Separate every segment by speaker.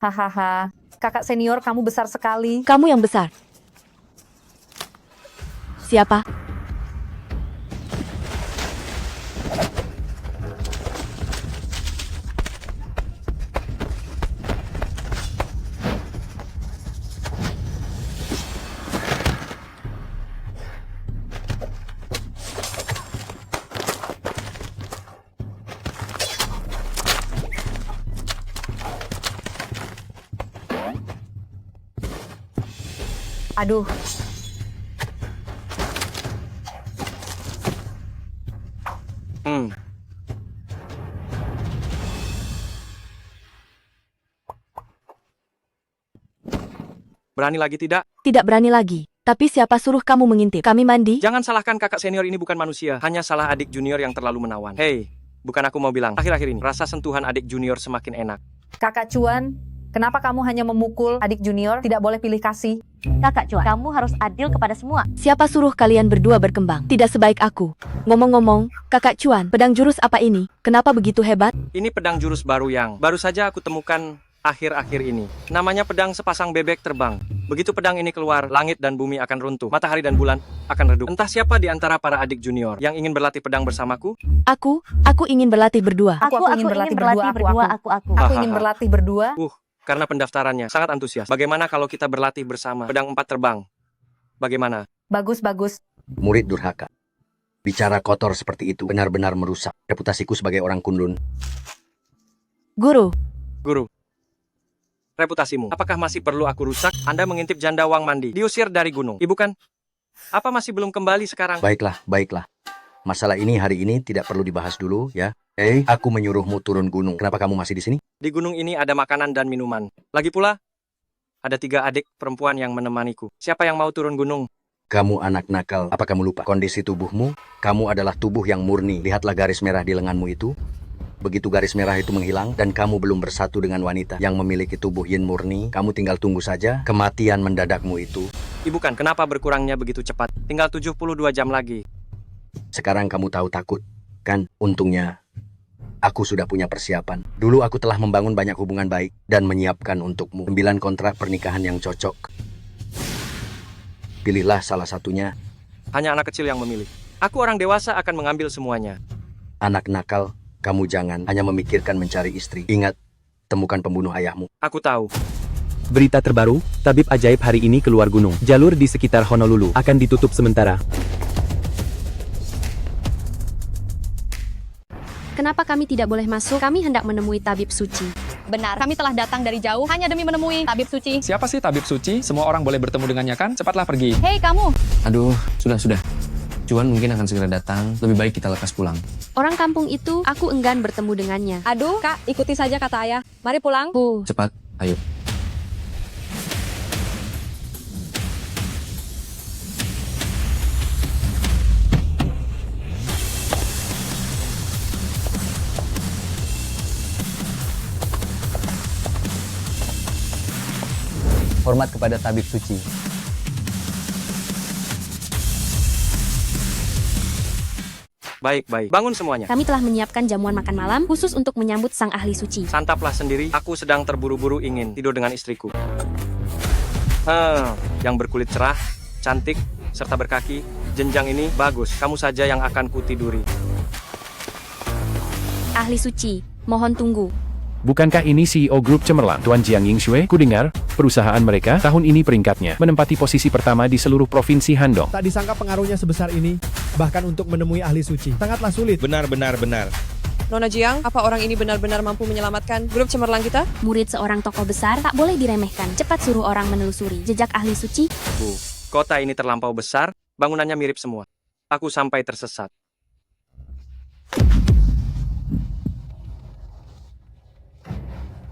Speaker 1: Hahaha, kakak senior kamu besar sekali.
Speaker 2: Kamu yang besar. Siapa?
Speaker 1: Aduh,
Speaker 3: Berani lagi tidak?
Speaker 2: Tidak berani lagi. Tapi siapa suruh kamu mengintip? Kami mandi?
Speaker 3: Jangan salahkan kakak senior ini bukan manusia. Hanya salah adik junior yang terlalu menawan. Hei, bukan aku mau bilang. Akhir-akhir ini, rasa sentuhan adik junior semakin enak.
Speaker 1: kakak Cuan, kenapa kamu hanya memukul adik junior? Tidak boleh pilih kasih.
Speaker 4: Kakak Cuan, kamu harus adil kepada semua.
Speaker 2: Siapa suruh kalian berdua berkembang? Tidak sebaik aku. Ngomong-ngomong, Kakak Cuan, pedang jurus apa ini? Kenapa begitu hebat?
Speaker 3: Ini pedang jurus baru yang baru saja aku temukan akhir-akhir ini. Namanya pedang sepasang bebek terbang. Begitu pedang ini keluar, langit dan bumi akan runtuh. Matahari dan bulan akan redup. Entah siapa di antara para adik junior yang ingin berlatih pedang bersamaku?
Speaker 2: Aku ingin berlatih berdua.
Speaker 1: Aku ingin berlatih berdua,
Speaker 4: aku.
Speaker 1: Aku ingin berlatih berdua.
Speaker 3: Karena pendaftarannya sangat antusias. Bagaimana kalau kita berlatih bersama pedang 4 terbang? Bagaimana?
Speaker 1: Bagus, bagus.
Speaker 5: Murid durhaka. Bicara kotor seperti itu benar-benar merusak reputasiku sebagai orang kundun.
Speaker 2: Guru,
Speaker 3: Guru, reputasimu, apakah masih perlu aku rusak? Anda mengintip janda Wang Mandi, diusir dari gunung. Ibu kan? Apa masih belum kembali sekarang?
Speaker 5: Baiklah. Masalah ini hari ini tidak perlu dibahas dulu ya. Hei, aku menyuruhmu turun gunung. Kenapa kamu masih di sini?
Speaker 3: Di gunung ini ada makanan dan minuman. Lagi pula, ada 3 adik perempuan yang menemaniku. Siapa yang mau turun gunung?
Speaker 5: Kamu anak nakal. Apa kamu lupa kondisi tubuhmu? Kamu adalah tubuh yang murni. Lihatlah garis merah di lenganmu itu. Begitu garis merah itu menghilang dan kamu belum bersatu dengan wanita yang memiliki tubuh yin murni, kamu tinggal tunggu saja kematian mendadakmu itu.
Speaker 3: Ibu kan, kenapa berkurangnya begitu cepat? Tinggal 72 jam lagi.
Speaker 5: Sekarang kamu tahu takut, kan? Untungnya, aku sudah punya persiapan. Dulu aku telah membangun banyak hubungan baik dan menyiapkan untukmu 9 kontrak pernikahan yang cocok. Pilihlah salah satunya.
Speaker 3: Hanya anak kecil yang memilih. Aku orang dewasa akan mengambil semuanya.
Speaker 5: Anak nakal, kamu jangan hanya memikirkan mencari istri. Ingat, temukan pembunuh ayahmu.
Speaker 3: Aku tahu.
Speaker 6: Berita terbaru, tabib ajaib hari ini keluar gunung. Jalur di sekitar Honolulu akan ditutup sementara.
Speaker 7: Kenapa kami tidak boleh masuk? Kami hendak menemui tabib suci.
Speaker 8: Benar, kami telah datang dari jauh hanya demi menemui tabib suci.
Speaker 9: Siapa sih tabib suci? Semua orang boleh bertemu dengannya kan? Cepatlah pergi.
Speaker 8: Hei kamu,
Speaker 10: Aduh, sudah. Cuan mungkin akan segera datang. Lebih baik kita lekas pulang.
Speaker 7: Orang kampung itu, aku enggan bertemu dengannya.
Speaker 8: aduh kak, ikuti saja kata ayah. Mari pulang.
Speaker 10: Cepat, ayo. Hormat kepada tabib suci.
Speaker 3: Baik. Bangun semuanya.
Speaker 7: Kami telah menyiapkan jamuan makan malam khusus untuk menyambut sang ahli suci.
Speaker 3: Santaplah sendiri. Aku sedang terburu-buru ingin tidur dengan istriku. Yang berkulit cerah, cantik, serta berkaki. Jenjang ini bagus. Kamu saja yang akan kutiduri.
Speaker 7: Ahli suci, mohon tunggu.
Speaker 11: Bukankah ini CEO Grup Cemerlang, Tuan Jiang Yingxue? Kudengar, perusahaan mereka tahun ini peringkatnya menempati posisi pertama di seluruh provinsi Handong.
Speaker 12: Tak disangka pengaruhnya sebesar ini, bahkan untuk menemui ahli suci. Sangatlah sulit.
Speaker 13: Benar.
Speaker 8: Nona Jiang, apa orang ini benar-benar mampu menyelamatkan grup cemerlang kita?
Speaker 7: Murid seorang tokoh besar tak boleh diremehkan. Cepat suruh orang menelusuri jejak ahli suci.
Speaker 3: Kota ini terlampau besar, bangunannya mirip semua. Aku sampai tersesat.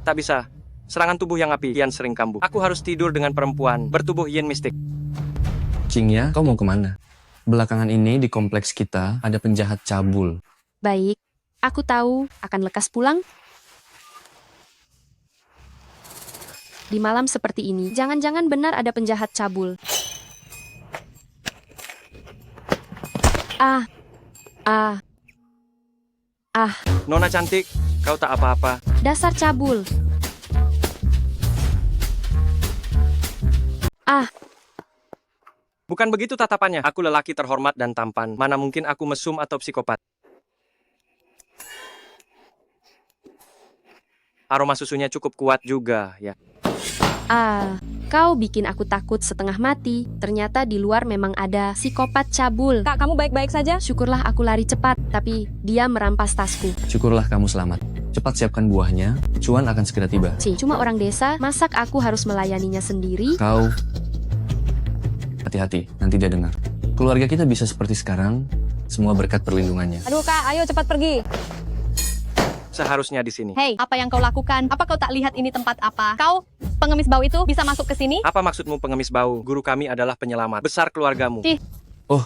Speaker 3: Tak bisa. Serangan tubuh yang api kian sering kambuh. Aku harus tidur dengan perempuan bertubuh yin mistik.
Speaker 10: Cingya, kau mau kemana? Belakangan ini di kompleks kita ada penjahat cabul.
Speaker 7: Baik, aku tahu akan lekas pulang. Di malam seperti ini, jangan-jangan benar ada penjahat cabul.
Speaker 3: Nona cantik, kau tak apa-apa.
Speaker 7: Dasar cabul.
Speaker 3: Bukan begitu tatapannya. Aku lelaki terhormat dan tampan. Mana mungkin aku mesum atau psikopat. Aroma susunya cukup kuat juga, ya.
Speaker 7: Kau bikin aku takut setengah mati. Ternyata di luar memang ada psikopat cabul.
Speaker 8: Kak, kamu baik-baik saja?
Speaker 7: Syukurlah aku lari cepat, tapi dia merampas tasku.
Speaker 10: Syukurlah kamu selamat. Cepat siapkan buahnya, cuan akan segera tiba.
Speaker 7: Cuma orang desa, masak aku harus melayaninya sendiri?
Speaker 10: Kau... Hati-hati, nanti dia dengar. Keluarga kita bisa seperti sekarang, semua berkat perlindungannya.
Speaker 8: Aduh kak, ayo cepat pergi.
Speaker 3: Seharusnya di sini.
Speaker 4: Hei, apa yang kau lakukan? Apa kau tak lihat ini tempat apa? Kau, pengemis bau itu bisa masuk ke sini?
Speaker 3: Apa maksudmu pengemis bau? Guru kami adalah penyelamat besar keluargamu.
Speaker 10: Oh,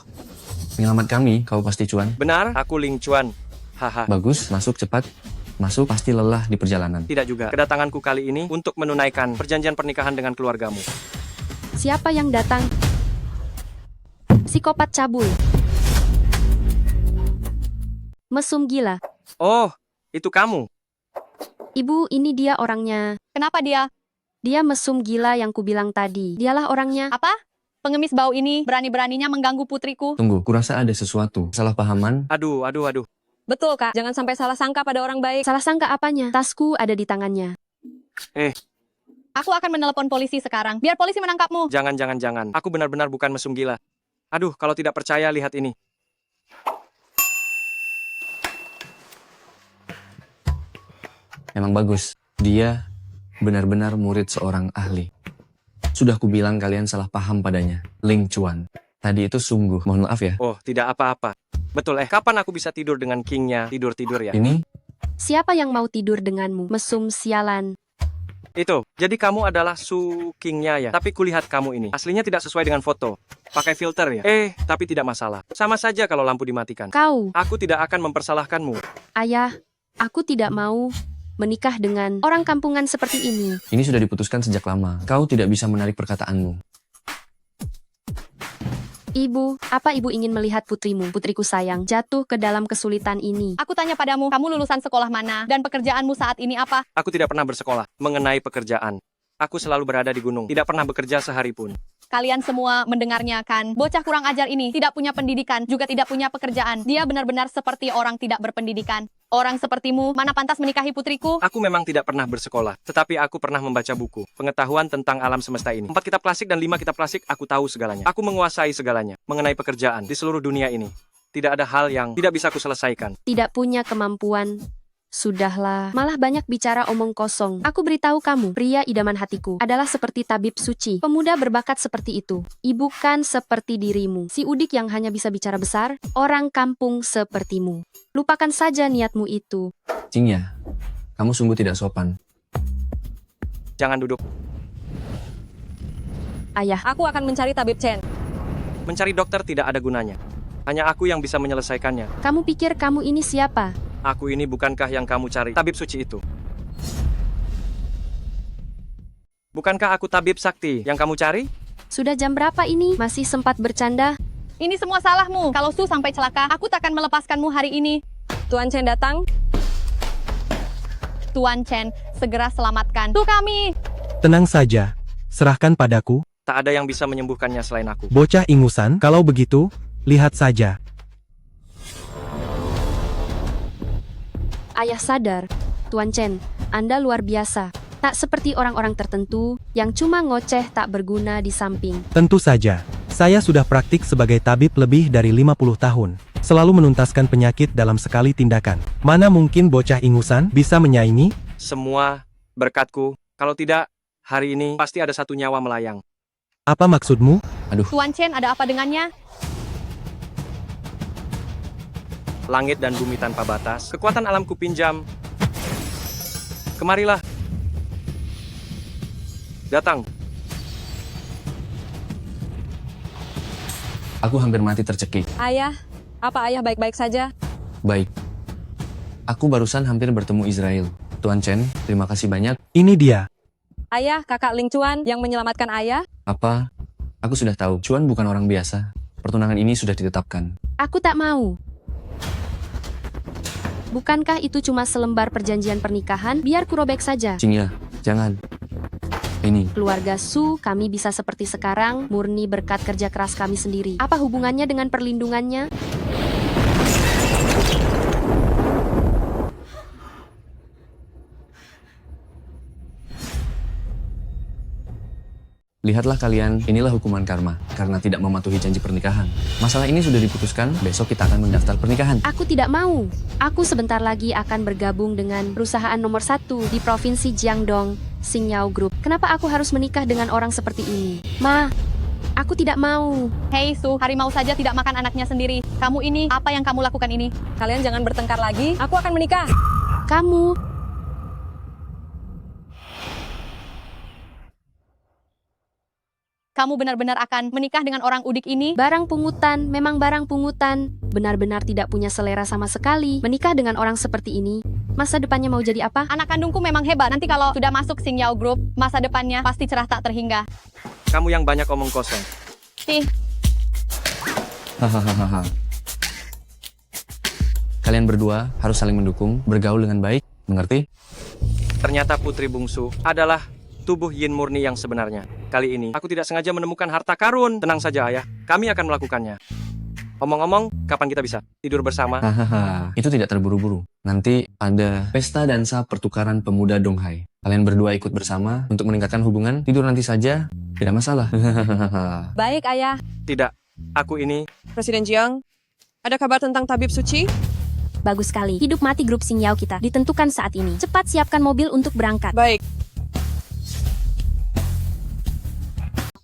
Speaker 10: penyelamat kami, kau pasti cuan.
Speaker 3: Benar, aku Ling Chuan. Haha.
Speaker 10: Bagus, masuk cepat. Masuk, pasti lelah di perjalanan.
Speaker 3: Tidak juga. Kedatanganku kali ini untuk menunaikan perjanjian pernikahan dengan keluargamu.
Speaker 7: Siapa yang datang? Psikopat cabul. Mesum gila.
Speaker 3: Oh, itu kamu.
Speaker 7: Ibu, ini dia orangnya.
Speaker 4: Kenapa dia?
Speaker 7: Dia mesum gila yang kubilang tadi. Dialah orangnya.
Speaker 4: Apa? Pengemis bau ini berani-beraninya mengganggu putriku.
Speaker 10: Tunggu, kurasa ada sesuatu. Salah pahaman?
Speaker 3: Aduh.
Speaker 8: Betul kak, jangan sampai salah sangka pada orang baik.
Speaker 7: Salah sangka apanya? Tasku ada di tangannya.
Speaker 4: Aku akan menelepon polisi sekarang. Biar polisi menangkapmu.
Speaker 3: Jangan. Aku benar-benar bukan mesum gila. Aduh, kalau tidak percaya, lihat ini.
Speaker 10: Memang bagus. Dia benar-benar murid seorang ahli. Sudah kubilang kalian salah paham padanya. Ling Chuan. Tadi itu sungguh, mohon maaf ya.
Speaker 3: Oh, tidak apa-apa. Betul, kapan aku bisa tidur dengan kingnya? Tidur-tidur ya?
Speaker 10: Ini?
Speaker 7: Siapa yang mau tidur denganmu? Mesum sialan.
Speaker 3: Itu, jadi kamu adalah Su Kingnya ya? Tapi kulihat kamu ini, aslinya tidak sesuai dengan foto. Pakai filter ya? Tapi tidak masalah. Sama saja kalau lampu dimatikan.
Speaker 7: Kau.
Speaker 3: Aku tidak akan mempersalahkanmu.
Speaker 7: Ayah, aku tidak mau menikah dengan orang kampungan seperti ini.
Speaker 10: Ini sudah diputuskan sejak lama. Kau tidak bisa menarik perkataanmu.
Speaker 7: Ibu, apa ibu ingin melihat putrimu, putriku sayang, jatuh ke dalam kesulitan ini?
Speaker 4: Aku tanya padamu, kamu lulusan sekolah mana? Dan pekerjaanmu saat ini apa?
Speaker 3: Aku tidak pernah bersekolah. Mengenai pekerjaan, aku selalu berada di gunung. Tidak pernah bekerja sehari pun.
Speaker 4: Kalian semua mendengarnya kan? Bocah kurang ajar ini tidak punya pendidikan, juga tidak punya pekerjaan. Dia benar-benar seperti orang tidak berpendidikan. Orang sepertimu, mana pantas menikahi putriku?
Speaker 3: Aku memang tidak pernah bersekolah, tetapi aku pernah membaca buku. Pengetahuan tentang alam semesta ini. 4 kitab klasik dan 5 kitab klasik, aku tahu segalanya. Aku menguasai segalanya. Mengenai pekerjaan di seluruh dunia ini. Tidak ada hal yang tidak bisa aku selesaikan.
Speaker 7: Tidak punya kemampuan. Sudahlah, malah banyak bicara omong kosong. Aku beritahu kamu, pria idaman hatiku adalah seperti tabib suci. Pemuda berbakat seperti itu. Ibu kan seperti dirimu. Si udik yang hanya bisa bicara besar, orang kampung sepertimu. Lupakan saja niatmu itu.
Speaker 10: Cingya, kamu sungguh tidak sopan.
Speaker 3: Jangan duduk.
Speaker 7: Ayah,
Speaker 8: Aku akan mencari tabib Chen.
Speaker 3: Mencari dokter tidak ada gunanya. Hanya aku yang bisa menyelesaikannya.
Speaker 7: kamu pikir kamu ini siapa?
Speaker 3: Aku ini bukankah yang kamu cari, tabib suci itu? Bukankah aku tabib sakti yang kamu cari?
Speaker 7: Sudah jam berapa ini? Masih sempat bercanda?
Speaker 4: Ini semua salahmu. Kalau Su sampai celaka, aku takkan melepaskanmu hari ini.
Speaker 8: Tuan Chen datang.
Speaker 4: Tuan Chen, segera selamatkan Su kami.
Speaker 6: Tenang saja. Serahkan padaku.
Speaker 3: Tak ada yang bisa menyembuhkannya selain aku.
Speaker 6: Bocah ingusan, kalau begitu, lihat saja.
Speaker 7: Ayah sadar, Tuan Chen, Anda luar biasa. Tak seperti orang-orang tertentu yang cuma ngoceh tak berguna di samping.
Speaker 6: Tentu saja. Saya sudah praktik sebagai tabib lebih dari 50 tahun. Selalu menuntaskan penyakit dalam sekali tindakan. Mana mungkin bocah ingusan bisa menyaingi?
Speaker 3: Semua berkatku. Kalau tidak, hari ini pasti ada satu nyawa melayang.
Speaker 6: Apa maksudmu?
Speaker 10: Aduh,
Speaker 4: Tuan Chen, ada apa dengannya?
Speaker 3: Langit dan bumi tanpa batas. Kekuatan alamku pinjam. Kemarilah. Datang.
Speaker 10: aku hampir mati tercekik.
Speaker 8: Ayah, apa ayah baik-baik saja?
Speaker 10: Baik. Aku barusan hampir bertemu Israel. Tuan Chen, terima kasih banyak.
Speaker 6: Ini dia.
Speaker 8: Ayah, kakak Ling Chuan yang menyelamatkan ayah.
Speaker 10: Apa? Aku sudah tahu, Chuan bukan orang biasa. Pertunangan ini sudah ditetapkan.
Speaker 7: Aku tak mau. Bukankah itu cuma selembar perjanjian pernikahan? Biar kurobek saja.
Speaker 10: Cingya, jangan. Ini.
Speaker 7: Keluarga Su, kami bisa seperti sekarang murni berkat kerja keras kami sendiri. Apa hubungannya dengan perlindungannya?
Speaker 10: Lihatlah kalian, inilah hukuman karma karena tidak mematuhi janji pernikahan. Masalah ini sudah diputuskan, besok kita akan mendaftar pernikahan.
Speaker 7: Aku tidak mau. Aku sebentar lagi akan bergabung dengan perusahaan nomor 1 di Provinsi Jiangdong, Xingyao Group. Kenapa aku harus menikah dengan orang seperti ini? Ma, aku tidak mau.
Speaker 4: Hei Su, harimau saja tidak makan anaknya sendiri. Kamu ini, apa yang kamu lakukan ini?
Speaker 8: Kalian jangan bertengkar lagi. Aku akan menikah.
Speaker 7: Kamu...
Speaker 4: Kamu benar-benar akan menikah dengan orang udik ini?
Speaker 7: Barang pungutan, memang barang pungutan. Benar-benar tidak punya selera sama sekali. Menikah dengan orang seperti ini, masa depannya mau jadi apa?
Speaker 4: Anak kandungku memang hebat. Nanti kalau sudah masuk Xingyao Group, masa depannya pasti cerah tak terhingga.
Speaker 3: Kamu yang banyak omong kosong.
Speaker 4: Ih,
Speaker 10: Hahaha. Kalian berdua harus saling mendukung, bergaul dengan baik, mengerti?
Speaker 3: Ternyata putri bungsu adalah tubuh yin murni yang sebenarnya. Kali ini, aku tidak sengaja menemukan harta karun. Tenang saja, ayah. Kami akan melakukannya. Omong-omong, kapan kita bisa tidur bersama?
Speaker 10: Hahaha. Itu tidak terburu-buru. Nanti ada pesta dansa pertukaran pemuda Donghai. Kalian berdua ikut bersama untuk meningkatkan hubungan. Tidur nanti saja, tidak masalah. Hahaha.
Speaker 8: Baik, Ayah.
Speaker 3: Tidak. Aku ini...
Speaker 8: Presiden Jiang, ada kabar tentang tabib suci?
Speaker 7: Bagus sekali. Hidup mati grup Xingyao kita ditentukan saat ini. Cepat siapkan mobil untuk berangkat.
Speaker 8: Baik.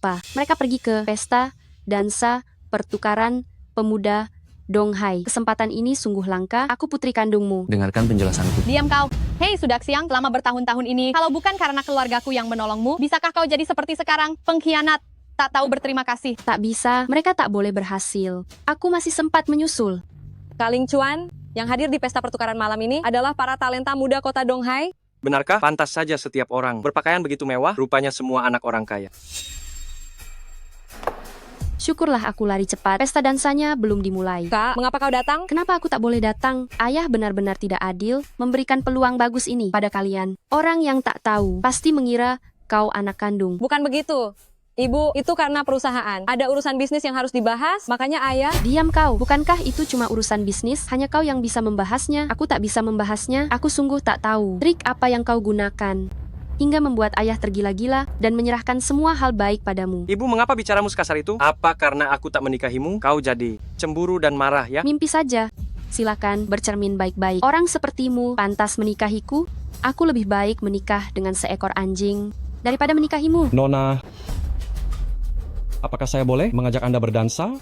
Speaker 7: Mereka pergi ke pesta, dansa, pertukaran, pemuda, Donghai. Kesempatan ini sungguh langka. Aku putri kandungmu.
Speaker 10: Dengarkan penjelasanku.
Speaker 4: diam kau. Hei Sudak Siang, selama bertahun-tahun ini, kalau bukan karena keluargaku yang menolongmu, bisakah kau jadi seperti sekarang? Pengkhianat, tak tahu berterima kasih.
Speaker 7: Tak bisa, mereka tak boleh berhasil. Aku masih sempat menyusul.
Speaker 8: Kaling Chuan, yang hadir di pesta pertukaran malam ini adalah para talenta muda kota Donghai.
Speaker 3: Benarkah? Pantas saja setiap orang berpakaian begitu mewah, rupanya semua anak orang kaya.
Speaker 7: Syukurlah aku lari cepat. Pesta dansanya belum dimulai.
Speaker 8: Kak, mengapa kau datang?
Speaker 7: Kenapa aku tak boleh datang? Ayah benar-benar tidak adil memberikan peluang bagus ini pada kalian. Orang yang tak tahu pasti mengira kau anak kandung.
Speaker 8: Bukan begitu. Ibu, itu karena perusahaan. Ada urusan bisnis yang harus dibahas, makanya ayah...
Speaker 7: Diam kau. Bukankah itu cuma urusan bisnis? Hanya kau yang bisa membahasnya. Aku tak bisa membahasnya. Aku sungguh tak tahu trik apa yang kau gunakan hingga membuat ayah tergila-gila dan menyerahkan semua hal baik padamu.
Speaker 3: Ibu, mengapa bicaramu sekasar itu? Apa karena aku tak menikahimu? Kau jadi cemburu dan marah ya?
Speaker 7: Mimpi saja. Silakan bercermin baik-baik. Orang sepertimu pantas menikahiku. Aku lebih baik menikah dengan seekor anjing daripada menikahimu.
Speaker 13: Nona, apakah saya boleh mengajak Anda berdansa?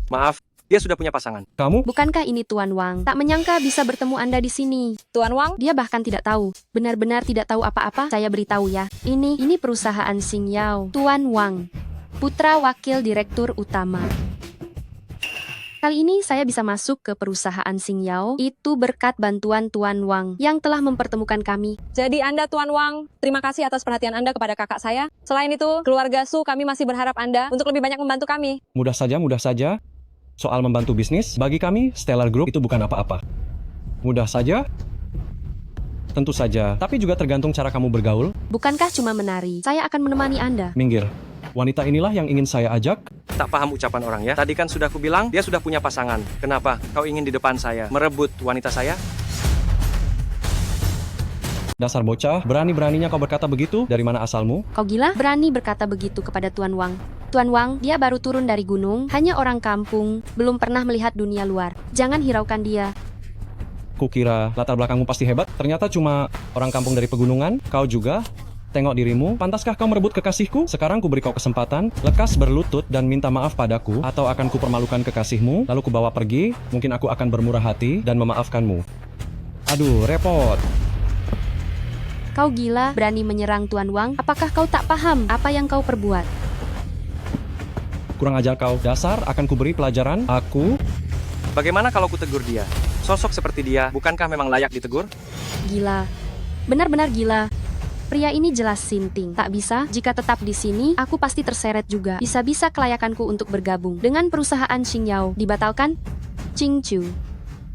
Speaker 3: Maaf, dia sudah punya pasangan.
Speaker 13: Kamu?
Speaker 7: Bukankah ini Tuan Wang? Tak menyangka bisa bertemu Anda di sini.
Speaker 8: Tuan Wang?
Speaker 7: Dia bahkan tidak tahu. Benar-benar tidak tahu apa-apa. Saya beritahu ya. Ini perusahaan Xingyao. Tuan Wang, putra wakil direktur utama. Kali ini saya bisa masuk ke perusahaan Xingyao. Itu berkat bantuan Tuan Wang yang telah mempertemukan kami.
Speaker 8: Jadi Anda Tuan Wang, terima kasih atas perhatian Anda kepada kakak saya. Selain itu, keluarga Su, kami masih berharap Anda untuk lebih banyak membantu kami.
Speaker 13: Mudah saja, mudah saja. Soal membantu bisnis, bagi kami, Stellar Group itu bukan apa-apa. Mudah saja? Tentu saja, tapi juga tergantung cara kamu bergaul.
Speaker 7: Bukankah cuma menari? Saya akan menemani Anda.
Speaker 13: Minggir. Wanita inilah yang ingin saya ajak.
Speaker 3: Tak paham ucapan orang ya. Tadi kan sudah kubilang, dia sudah punya pasangan. Kenapa kau ingin di depan saya merebut wanita saya?
Speaker 13: Dasar bocah, berani-beraninya kau berkata begitu? Dari mana asalmu?
Speaker 7: Kau gila? Berani berkata begitu kepada Tuan Wang. Tuan Wang, dia baru turun dari gunung, hanya orang kampung, belum pernah melihat dunia luar. Jangan hiraukan dia.
Speaker 13: Kukira latar belakangmu pasti hebat, ternyata cuma orang kampung dari pegunungan. Kau juga? Tengok dirimu, pantaskah kau merebut kekasihku? Sekarang ku beri kau kesempatan, lekas berlutut dan minta maaf padaku, atau akan kupermalukan kekasihmu, lalu ku bawa pergi, mungkin aku akan bermurah hati dan memaafkanmu. Aduh, repot.
Speaker 7: Kau gila, berani menyerang Tuan Wang? Apakah kau tak paham apa yang kau perbuat?
Speaker 13: Kurang ajar kau, dasar akan kuberi pelajaran, aku...
Speaker 3: Bagaimana kalau ku tegur dia? Sosok seperti dia, bukankah memang layak ditegur?
Speaker 7: Gila. Benar-benar gila. Pria ini jelas sinting. Tak bisa, jika tetap di sini, aku pasti terseret juga. Bisa-bisa kelayakanku untuk bergabung dengan perusahaan Xingyao dibatalkan? Qingchu,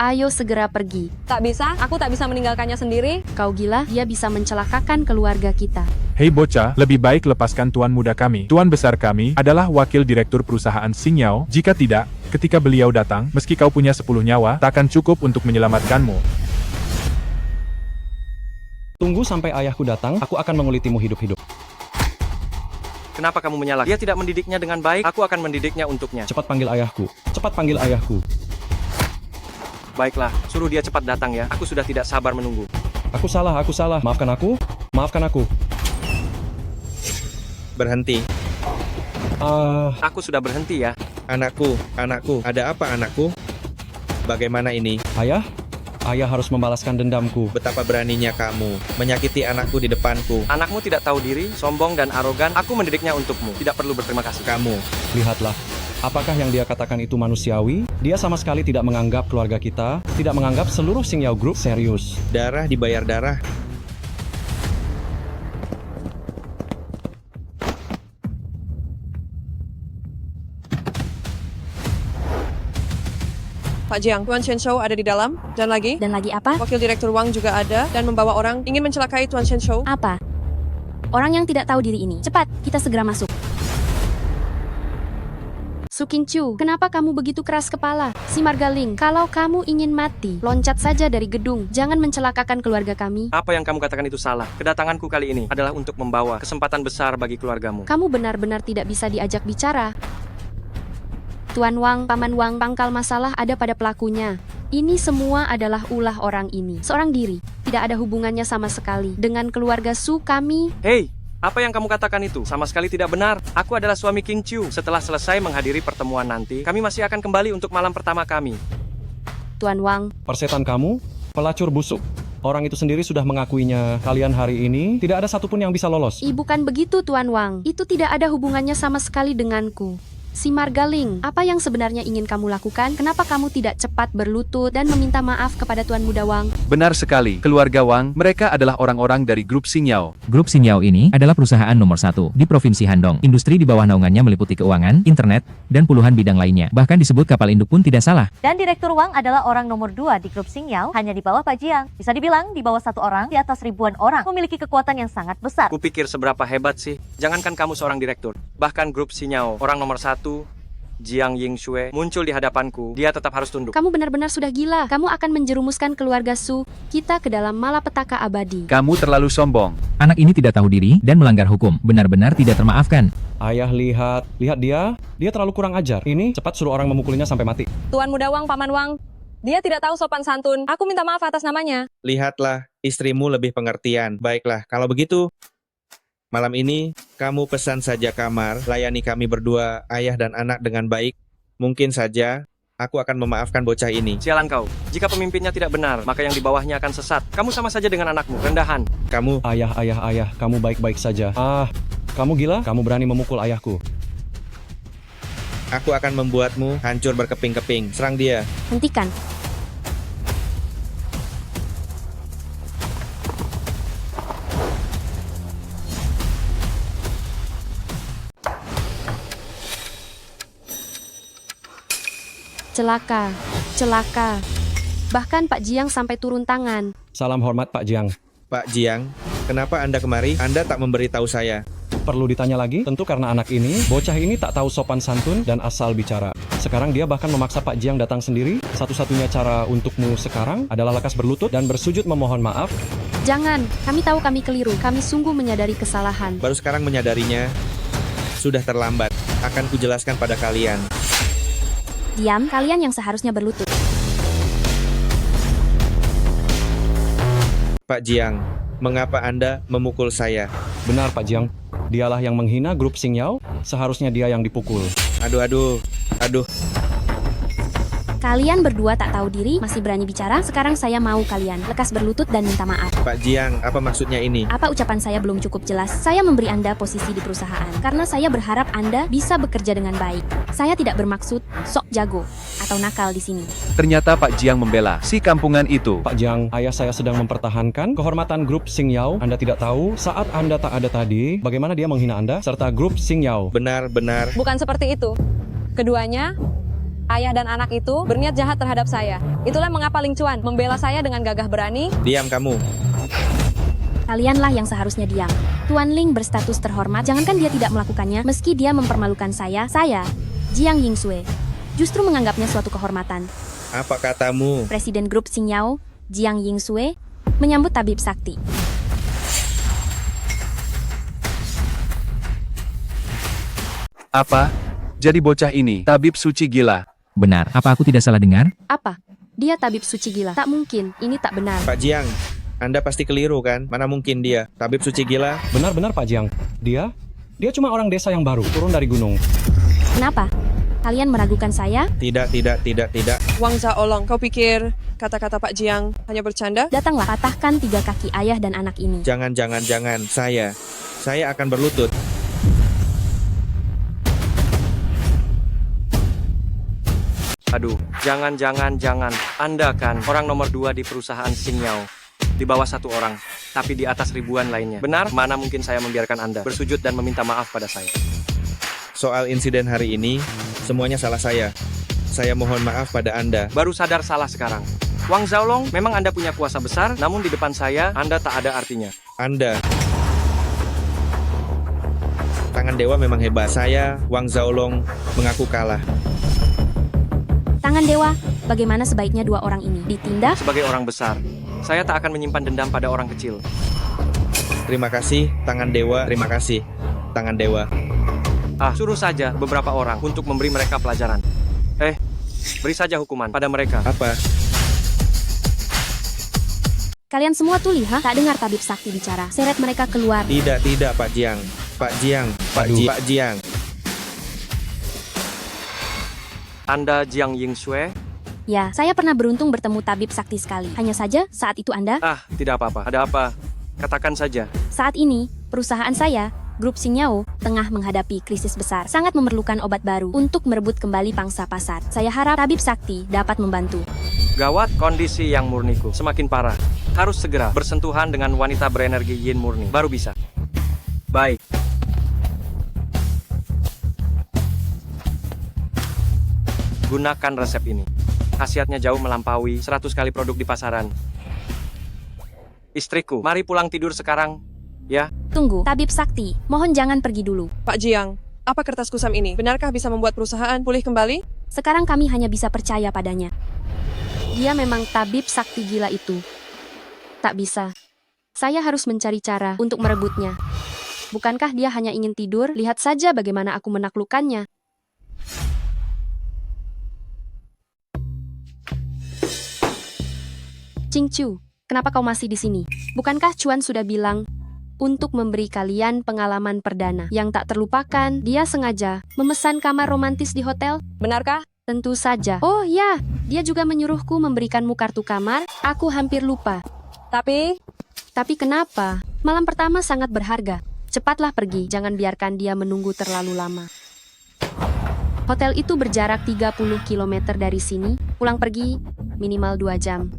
Speaker 7: Ayo segera pergi.
Speaker 8: Tak bisa, aku tak bisa meninggalkannya sendiri.
Speaker 7: Kau gila, dia bisa mencelakakan keluarga kita.
Speaker 11: Hei bocah, lebih baik lepaskan tuan muda kami. Tuan besar kami adalah wakil direktur perusahaan Xingyao. Jika tidak, ketika beliau datang, meski kau punya 10 nyawa, takkan cukup untuk menyelamatkanmu.
Speaker 13: Tunggu sampai ayahku datang, aku akan mengulitimu hidup-hidup.
Speaker 3: Kenapa kamu menyalak? Dia tidak mendidiknya dengan baik, aku akan mendidiknya untuknya.
Speaker 13: Cepat panggil ayahku. Cepat panggil ayahku.
Speaker 3: Baiklah, suruh dia cepat datang ya. Aku sudah tidak sabar menunggu.
Speaker 13: Aku salah. Maafkan aku. Maafkan aku.
Speaker 14: Berhenti.
Speaker 3: Aku sudah berhenti ya.
Speaker 14: Anakku, ada apa anakku? Bagaimana ini?
Speaker 13: Ayah harus membalaskan dendamku.
Speaker 14: Betapa beraninya kamu menyakiti anakku di depanku.
Speaker 3: Anakmu tidak tahu diri, sombong dan arogan. Aku mendidiknya untukmu. Tidak perlu berterima kasih.
Speaker 14: Kamu.
Speaker 13: Lihatlah. Apakah yang dia katakan itu manusiawi? Dia sama sekali tidak menganggap keluarga kita, tidak menganggap seluruh Xingyao Group serius.
Speaker 14: Darah dibayar darah.
Speaker 8: Pak Jiang, Tuan Chen Shou ada di dalam. Dan lagi
Speaker 7: apa?
Speaker 8: Wakil Direktur Wang juga ada dan membawa orang ingin mencelakai Tuan Chen Shou.
Speaker 7: Apa? Orang yang tidak tahu diri ini. Cepat, kita segera masuk. Su Qingqiu, kenapa kamu begitu keras kepala? Si Margaling, kalau kamu ingin mati, loncat saja dari gedung. Jangan mencelakakan keluarga kami.
Speaker 3: Apa yang kamu katakan itu salah. Kedatanganku kali ini adalah untuk membawa kesempatan besar bagi keluargamu.
Speaker 7: Kamu benar-benar tidak bisa diajak bicara. Tuan Wang, Paman Wang, pangkal masalah ada pada pelakunya. Ini semua adalah ulah orang ini. Seorang diri, tidak ada hubungannya sama sekali dengan keluarga Su kami.
Speaker 3: Hei! Apa yang kamu katakan itu? Sama sekali tidak benar. Aku adalah suami Qingqiu. Setelah selesai menghadiri pertemuan nanti, kami masih akan kembali untuk malam pertama kami.
Speaker 7: Tuan Wang.
Speaker 13: Persetan kamu, pelacur busuk. Orang itu sendiri sudah mengakuinya. Kalian hari ini tidak ada satupun yang bisa lolos.
Speaker 7: Bukan begitu Tuan Wang. Itu tidak ada hubungannya sama sekali denganku. Si Margaling, apa yang sebenarnya ingin kamu lakukan? Kenapa kamu tidak cepat berlutut dan meminta maaf kepada Tuan Muda Wang?
Speaker 15: Benar sekali, keluarga Wang, mereka adalah orang-orang dari grup Xingyao.
Speaker 16: Grup Xingyao ini adalah perusahaan nomor 1 di Provinsi Handong. Industri di bawah naungannya meliputi keuangan, internet, dan puluhan bidang lainnya. Bahkan disebut kapal induk pun tidak salah.
Speaker 1: Dan Direktur Wang adalah orang nomor 2 di grup Xingyao, hanya di bawah Pak Jiang. Bisa dibilang di bawah 1 orang, di atas ribuan orang, memiliki kekuatan yang sangat besar.
Speaker 3: Kupikir seberapa hebat sih. Jangankan kamu seorang direktur, bahkan grup Xingyao, orang nomor 1, Jiang Yingxue, muncul di hadapanku, dia tetap harus tunduk.
Speaker 7: Kamu benar-benar sudah gila. Kamu akan menjerumuskan keluarga Su kita ke dalam malapetaka abadi.
Speaker 15: Kamu terlalu sombong.
Speaker 16: Anak ini tidak tahu diri dan melanggar hukum. Benar-benar tidak termaafkan.
Speaker 13: Ayah, lihat dia. Dia terlalu kurang ajar. Ini cepat suruh orang memukulinya sampai mati.
Speaker 8: Tuan Muda Wang, Paman Wang, dia tidak tahu sopan santun. Aku minta maaf atas namanya.
Speaker 14: Lihatlah, istrimu lebih pengertian. Baiklah, kalau begitu, malam ini, kamu pesan saja kamar, layani kami berdua, ayah dan anak dengan baik. Mungkin saja, aku akan memaafkan bocah ini.
Speaker 3: Sialan kau, jika pemimpinnya tidak benar, maka yang di bawahnya akan sesat. Kamu sama saja dengan anakmu, rendahan.
Speaker 13: Kamu, ayah, kamu baik-baik saja. Kamu gila? Kamu berani memukul ayahku.
Speaker 14: Aku akan membuatmu hancur berkeping-keping. Serang dia.
Speaker 7: Hentikan. Celaka. Bahkan Pak Jiang sampai turun tangan.
Speaker 13: Salam hormat Pak Jiang.
Speaker 14: Pak Jiang, kenapa Anda kemari? Anda tak memberitahu saya.
Speaker 13: Perlu ditanya lagi? Tentu karena anak ini, bocah ini tak tahu sopan santun dan asal bicara. Sekarang dia bahkan memaksa Pak Jiang datang sendiri. Satu-satunya cara untukmu sekarang adalah lekas berlutut dan bersujud memohon maaf.
Speaker 7: Jangan, kami tahu kami keliru. Kami sungguh menyadari kesalahan.
Speaker 14: Baru sekarang menyadarinya. Sudah terlambat. Akan kujelaskan pada kalian.
Speaker 7: Diam, kalian yang seharusnya berlutut.
Speaker 14: Pak Jiang, mengapa Anda memukul saya?
Speaker 13: Benar Pak Jiang, dialah yang menghina grup Xingyao, seharusnya dia yang dipukul.
Speaker 14: Aduh.
Speaker 7: Kalian berdua tak tahu diri, masih berani bicara. Sekarang saya mau kalian lekas berlutut dan minta maaf.
Speaker 14: Pak Jiang, apa maksudnya ini?
Speaker 7: Apa ucapan saya belum cukup jelas? Saya memberi Anda posisi di perusahaan karena saya berharap Anda bisa bekerja dengan baik. Saya tidak bermaksud sok jago atau nakal di sini.
Speaker 15: Ternyata Pak Jiang membela si kampungan itu.
Speaker 13: Pak Jiang, ayah saya sedang mempertahankan kehormatan grup Xingyao. Anda tidak tahu saat Anda tak ada tadi, bagaimana dia menghina Anda serta grup Xingyao.
Speaker 14: Benar.
Speaker 8: Bukan seperti itu. Keduanya Ayah dan anak itu berniat jahat terhadap saya. Itulah mengapa Ling Chuan membela saya dengan gagah berani.
Speaker 14: Diam kamu.
Speaker 7: Kalianlah yang seharusnya diam. Tuan Ling berstatus terhormat, jangankan dia tidak melakukannya, meski dia mempermalukan saya, Jiang Yingsue, justru menganggapnya suatu kehormatan.
Speaker 14: Apa katamu?
Speaker 7: Presiden grup Xingyao, Jiang Yingsue, menyambut tabib sakti.
Speaker 15: Apa? Jadi bocah ini, tabib suci gila.
Speaker 16: Benar, apa aku tidak salah dengar?
Speaker 7: Apa? Dia tabib suci gila. Tak mungkin, ini tak benar.
Speaker 14: Pak Jiang, Anda pasti keliru kan? Mana mungkin dia tabib suci gila?
Speaker 13: Benar-benar Pak Jiang. Dia cuma orang desa yang baru, turun dari gunung.
Speaker 7: Kenapa? Kalian meragukan saya?
Speaker 14: Tidak.
Speaker 17: Wang Zaolong, kau pikir kata-kata Pak Jiang hanya bercanda?
Speaker 7: Datanglah, patahkan 3 kaki ayah dan anak ini.
Speaker 14: Jangan. Saya akan berlutut.
Speaker 3: Aduh, jangan. Anda kan orang nomor 2 di perusahaan Xingyao. Di bawah 1 orang, tapi di atas ribuan lainnya. Benar? Mana mungkin saya membiarkan Anda bersujud dan meminta maaf pada saya.
Speaker 14: Soal insiden hari ini, semuanya salah saya. Saya mohon maaf pada Anda.
Speaker 3: Baru sadar salah sekarang. Wang Zaolong, memang Anda punya kuasa besar, namun di depan saya, Anda tak ada artinya.
Speaker 14: Anda. Tangan dewa memang hebat. Saya, Wang Zaolong, mengaku kalah.
Speaker 7: Tangan dewa, bagaimana sebaiknya 2 orang ini ditindak?
Speaker 3: Sebagai orang besar, saya tak akan menyimpan dendam pada orang kecil.
Speaker 14: Terima kasih, tangan dewa. Terima kasih, tangan dewa.
Speaker 3: Suruh saja beberapa orang untuk memberi mereka pelajaran. Beri saja hukuman pada mereka.
Speaker 14: Apa?
Speaker 7: Kalian semua tuli, ha? Tak dengar tabib sakti bicara. Seret mereka keluar.
Speaker 14: Tidak, Pak Jiang. Pak Jiang.
Speaker 3: Anda Jiang Yingsue?
Speaker 7: Ya, saya pernah beruntung bertemu tabib sakti sekali. Hanya saja, saat itu Anda...
Speaker 3: Tidak apa-apa. Ada apa? Katakan saja.
Speaker 7: Saat ini, perusahaan saya, Grup Xingyao, tengah menghadapi krisis besar. Sangat memerlukan obat baru untuk merebut kembali pangsa pasar. Saya harap tabib sakti dapat membantu.
Speaker 3: Gawat, kondisi yang murniku semakin parah. Harus segera bersentuhan dengan wanita berenergi yin murni. Baru bisa. Baik. Gunakan resep ini. Khasiatnya jauh melampaui 100 kali produk di pasaran. Istriku, mari pulang tidur sekarang, ya.
Speaker 7: Tunggu, tabib sakti. Mohon jangan pergi dulu.
Speaker 17: Pak Jiang, apa kertas kusam ini? Benarkah bisa membuat perusahaan pulih kembali?
Speaker 7: Sekarang kami hanya bisa percaya padanya. Dia memang tabib sakti gila itu. Tak bisa. Saya harus mencari cara untuk merebutnya. Bukankah dia hanya ingin tidur? Lihat saja bagaimana aku menaklukkannya. Qingqiu, kenapa kau masih di sini? Bukankah Chuan sudah bilang untuk memberi kalian pengalaman perdana yang tak terlupakan? Dia sengaja memesan kamar romantis di hotel.
Speaker 8: Benarkah?
Speaker 7: Tentu saja. Oh ya, dia juga menyuruhku memberikanmu kartu kamar. Aku hampir lupa.
Speaker 8: Tapi
Speaker 7: kenapa? Malam pertama sangat berharga. Cepatlah pergi, jangan biarkan dia menunggu terlalu lama. Hotel itu berjarak 30 km dari sini. Pulang pergi minimal 2 jam.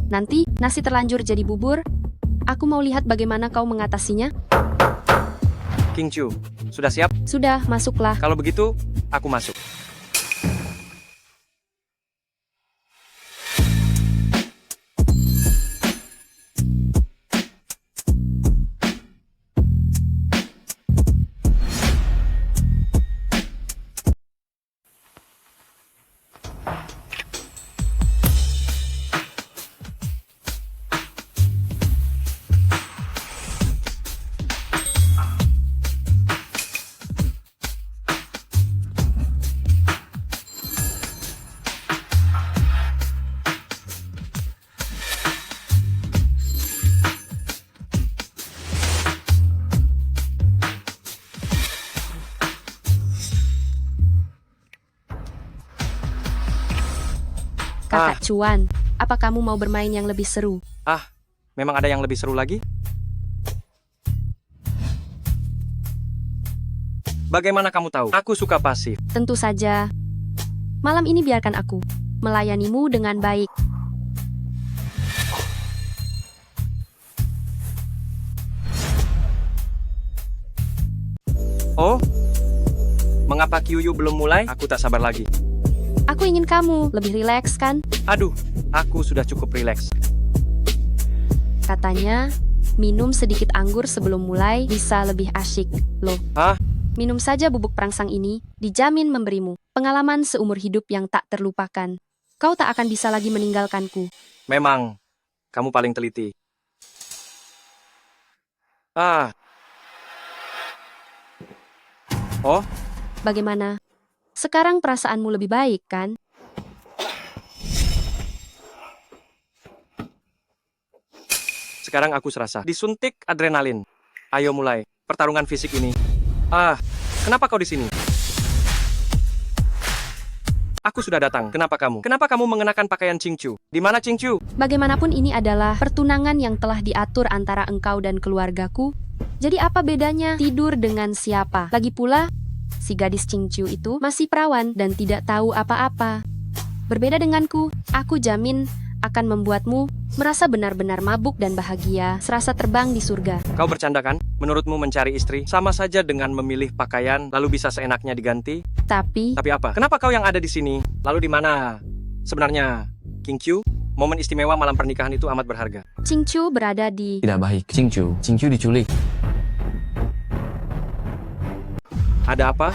Speaker 7: Nanti, nasi terlanjur jadi bubur. Aku mau lihat bagaimana kau mengatasinya.
Speaker 3: Qingqiu, sudah siap?
Speaker 7: Sudah, masuklah.
Speaker 3: Kalau begitu, aku masuk.
Speaker 7: Kakak Chuan, apa kamu mau bermain yang lebih seru?
Speaker 3: Memang ada yang lebih seru lagi? Bagaimana kamu tahu? Aku suka pasif.
Speaker 7: Tentu saja. Malam ini biarkan aku melayanimu dengan baik.
Speaker 3: Oh? Mengapa Qiuyu belum mulai? Aku tak sabar lagi.
Speaker 7: Aku ingin kamu lebih rileks kan?
Speaker 3: Aduh, aku sudah cukup rileks.
Speaker 7: Katanya, minum sedikit anggur sebelum mulai bisa lebih asyik. Loh,
Speaker 3: Hah?
Speaker 7: minum saja bubuk perangsang ini, dijamin memberimu pengalaman seumur hidup yang tak terlupakan. Kau tak akan bisa lagi meninggalkanku.
Speaker 3: Memang, kamu paling teliti. Oh,
Speaker 7: Bagaimana? Sekarang perasaanmu lebih baik, kan?
Speaker 3: sekarang aku serasa disuntik adrenalin. Ayo mulai pertarungan fisik ini. Kenapa kau di sini? Aku sudah datang. Kenapa kamu? Kenapa kamu mengenakan pakaian Qingqiu? Di mana Qingqiu?
Speaker 7: Bagaimanapun ini adalah pertunangan yang telah diatur antara engkau dan keluargaku. Jadi apa bedanya tidur dengan siapa? Lagi pula, si gadis Qingqiu itu masih perawan dan tidak tahu apa-apa. Berbeda denganku, aku jamin akan membuatmu merasa benar-benar mabuk dan bahagia, serasa terbang di surga.
Speaker 3: Kau bercanda kan? Menurutmu mencari istri sama saja dengan memilih pakaian lalu bisa seenaknya diganti?
Speaker 7: Tapi
Speaker 3: apa? Kenapa kau yang ada di sini? Lalu di mana sebenarnya Qingqiu? Momen istimewa malam pernikahan itu amat berharga.
Speaker 7: Qingqiu berada di...
Speaker 10: Tidak baik. Qingqiu diculik.
Speaker 3: Ada apa?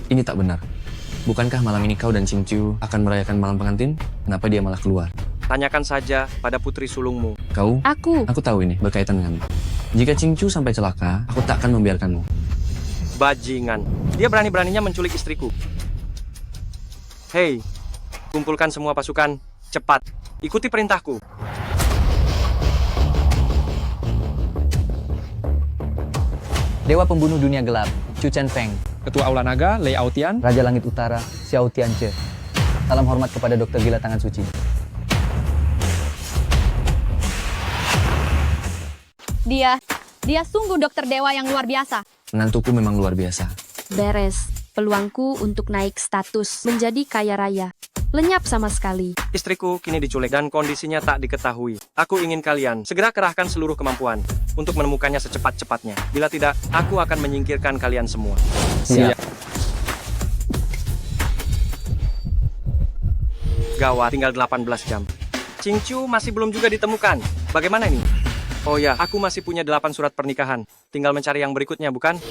Speaker 10: Ini tak benar. Bukankah malam ini kau dan Qingqiu akan merayakan malam pengantin? Kenapa dia malah keluar?
Speaker 3: Tanyakan saja pada putri sulungmu.
Speaker 10: Kau?
Speaker 7: Aku
Speaker 10: tahu ini berkaitan denganmu. Jika Qingqiu sampai celaka, aku tak akan membiarkanmu.
Speaker 3: Bajingan. Dia berani-beraninya menculik istriku. Hei, kumpulkan semua pasukan. Cepat, ikuti perintahku.
Speaker 18: Dewa pembunuh dunia gelap, Chu Chen Feng.
Speaker 9: Ketua Aula Naga, Lei Aotian.
Speaker 18: Raja Langit Utara, Xiao Tianche. Salam hormat kepada dokter gila tangan suci.
Speaker 4: Dia sungguh dokter dewa yang luar biasa.
Speaker 10: Menantuku memang luar biasa.
Speaker 7: beres. Peluangku untuk naik status menjadi kaya raya lenyap sama sekali.
Speaker 3: Istriku kini diculik dan kondisinya tak diketahui. Aku ingin kalian segera kerahkan seluruh kemampuan untuk menemukannya secepat-cepatnya. Bila tidak, aku akan menyingkirkan kalian semua.
Speaker 9: Siap.
Speaker 3: Gawat, tinggal 18 jam. Qingqiu masih belum juga ditemukan. Bagaimana ini? Oh ya, aku masih punya 8 surat pernikahan. Tinggal mencari yang berikutnya, bukan?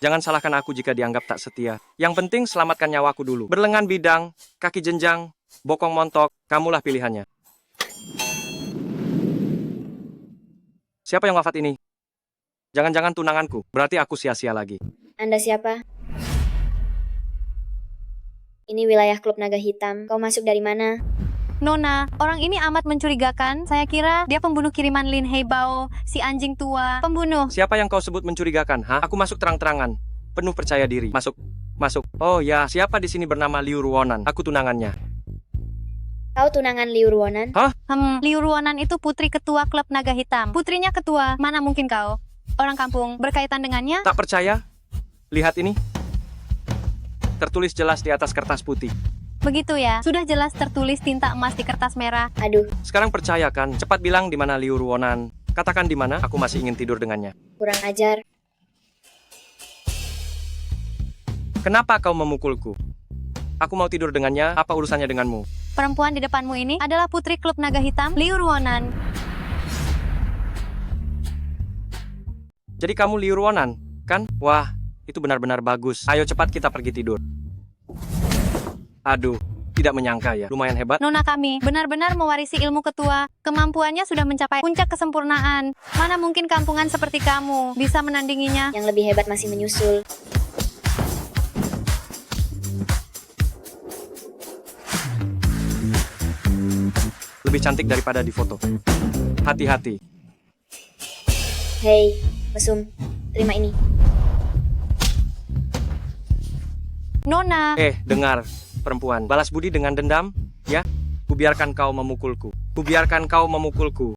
Speaker 3: Jangan salahkan aku jika dianggap tak setia. Yang penting selamatkan nyawaku dulu. Berlengan bidang, kaki jenjang, bokong montok, kamulah pilihannya. Siapa yang wafat ini? Jangan-jangan tunanganku, berarti aku sia-sia lagi.
Speaker 19: Anda siapa? Ini wilayah klub naga hitam. Kau masuk dari mana?
Speaker 1: Nona, orang ini amat mencurigakan. Saya kira dia pembunuh kiriman Lin Heibao, si anjing tua, pembunuh.
Speaker 3: Siapa yang kau sebut mencurigakan? Hah? Aku masuk terang-terangan, penuh percaya diri. Masuk. Oh ya, siapa di sini bernama Liu Ruonan? Aku tunangannya.
Speaker 19: Kau tunangan Liu Ruonan?
Speaker 3: Hah?
Speaker 1: Liu Ruonan itu putri ketua klub naga hitam. Putrinya ketua. Mana mungkin kau? Orang kampung berkaitan dengannya?
Speaker 3: Tak percaya? Lihat ini. Tertulis jelas di atas kertas putih.
Speaker 1: Begitu ya, sudah jelas tertulis tinta emas di kertas merah.
Speaker 19: Aduh.
Speaker 3: Sekarang percaya kan? Cepat bilang di mana Liu Ruonan. Katakan di mana, aku masih ingin tidur dengannya.
Speaker 19: Kurang ajar.
Speaker 3: Kenapa kau memukulku? Aku mau tidur dengannya, apa urusannya denganmu?
Speaker 1: Perempuan di depanmu ini adalah putri klub naga hitam, Liu Ruonan.
Speaker 3: Jadi kamu Liu Ruonan, kan? Wah, itu benar-benar bagus. Ayo cepat kita pergi tidur. Aduh, tidak menyangka ya. Lumayan hebat.
Speaker 1: Nona kami benar-benar mewarisi ilmu ketua. Kemampuannya sudah mencapai puncak kesempurnaan. Mana mungkin kampungan seperti kamu bisa menandinginya?
Speaker 19: Yang lebih hebat masih menyusul.
Speaker 3: Lebih cantik daripada di foto. Hati-hati.
Speaker 19: Hei, mesum. Terima ini.
Speaker 1: Nona.
Speaker 3: Dengar. Perempuan, balas budi dengan dendam, ya? Kubiarkan kau memukulku.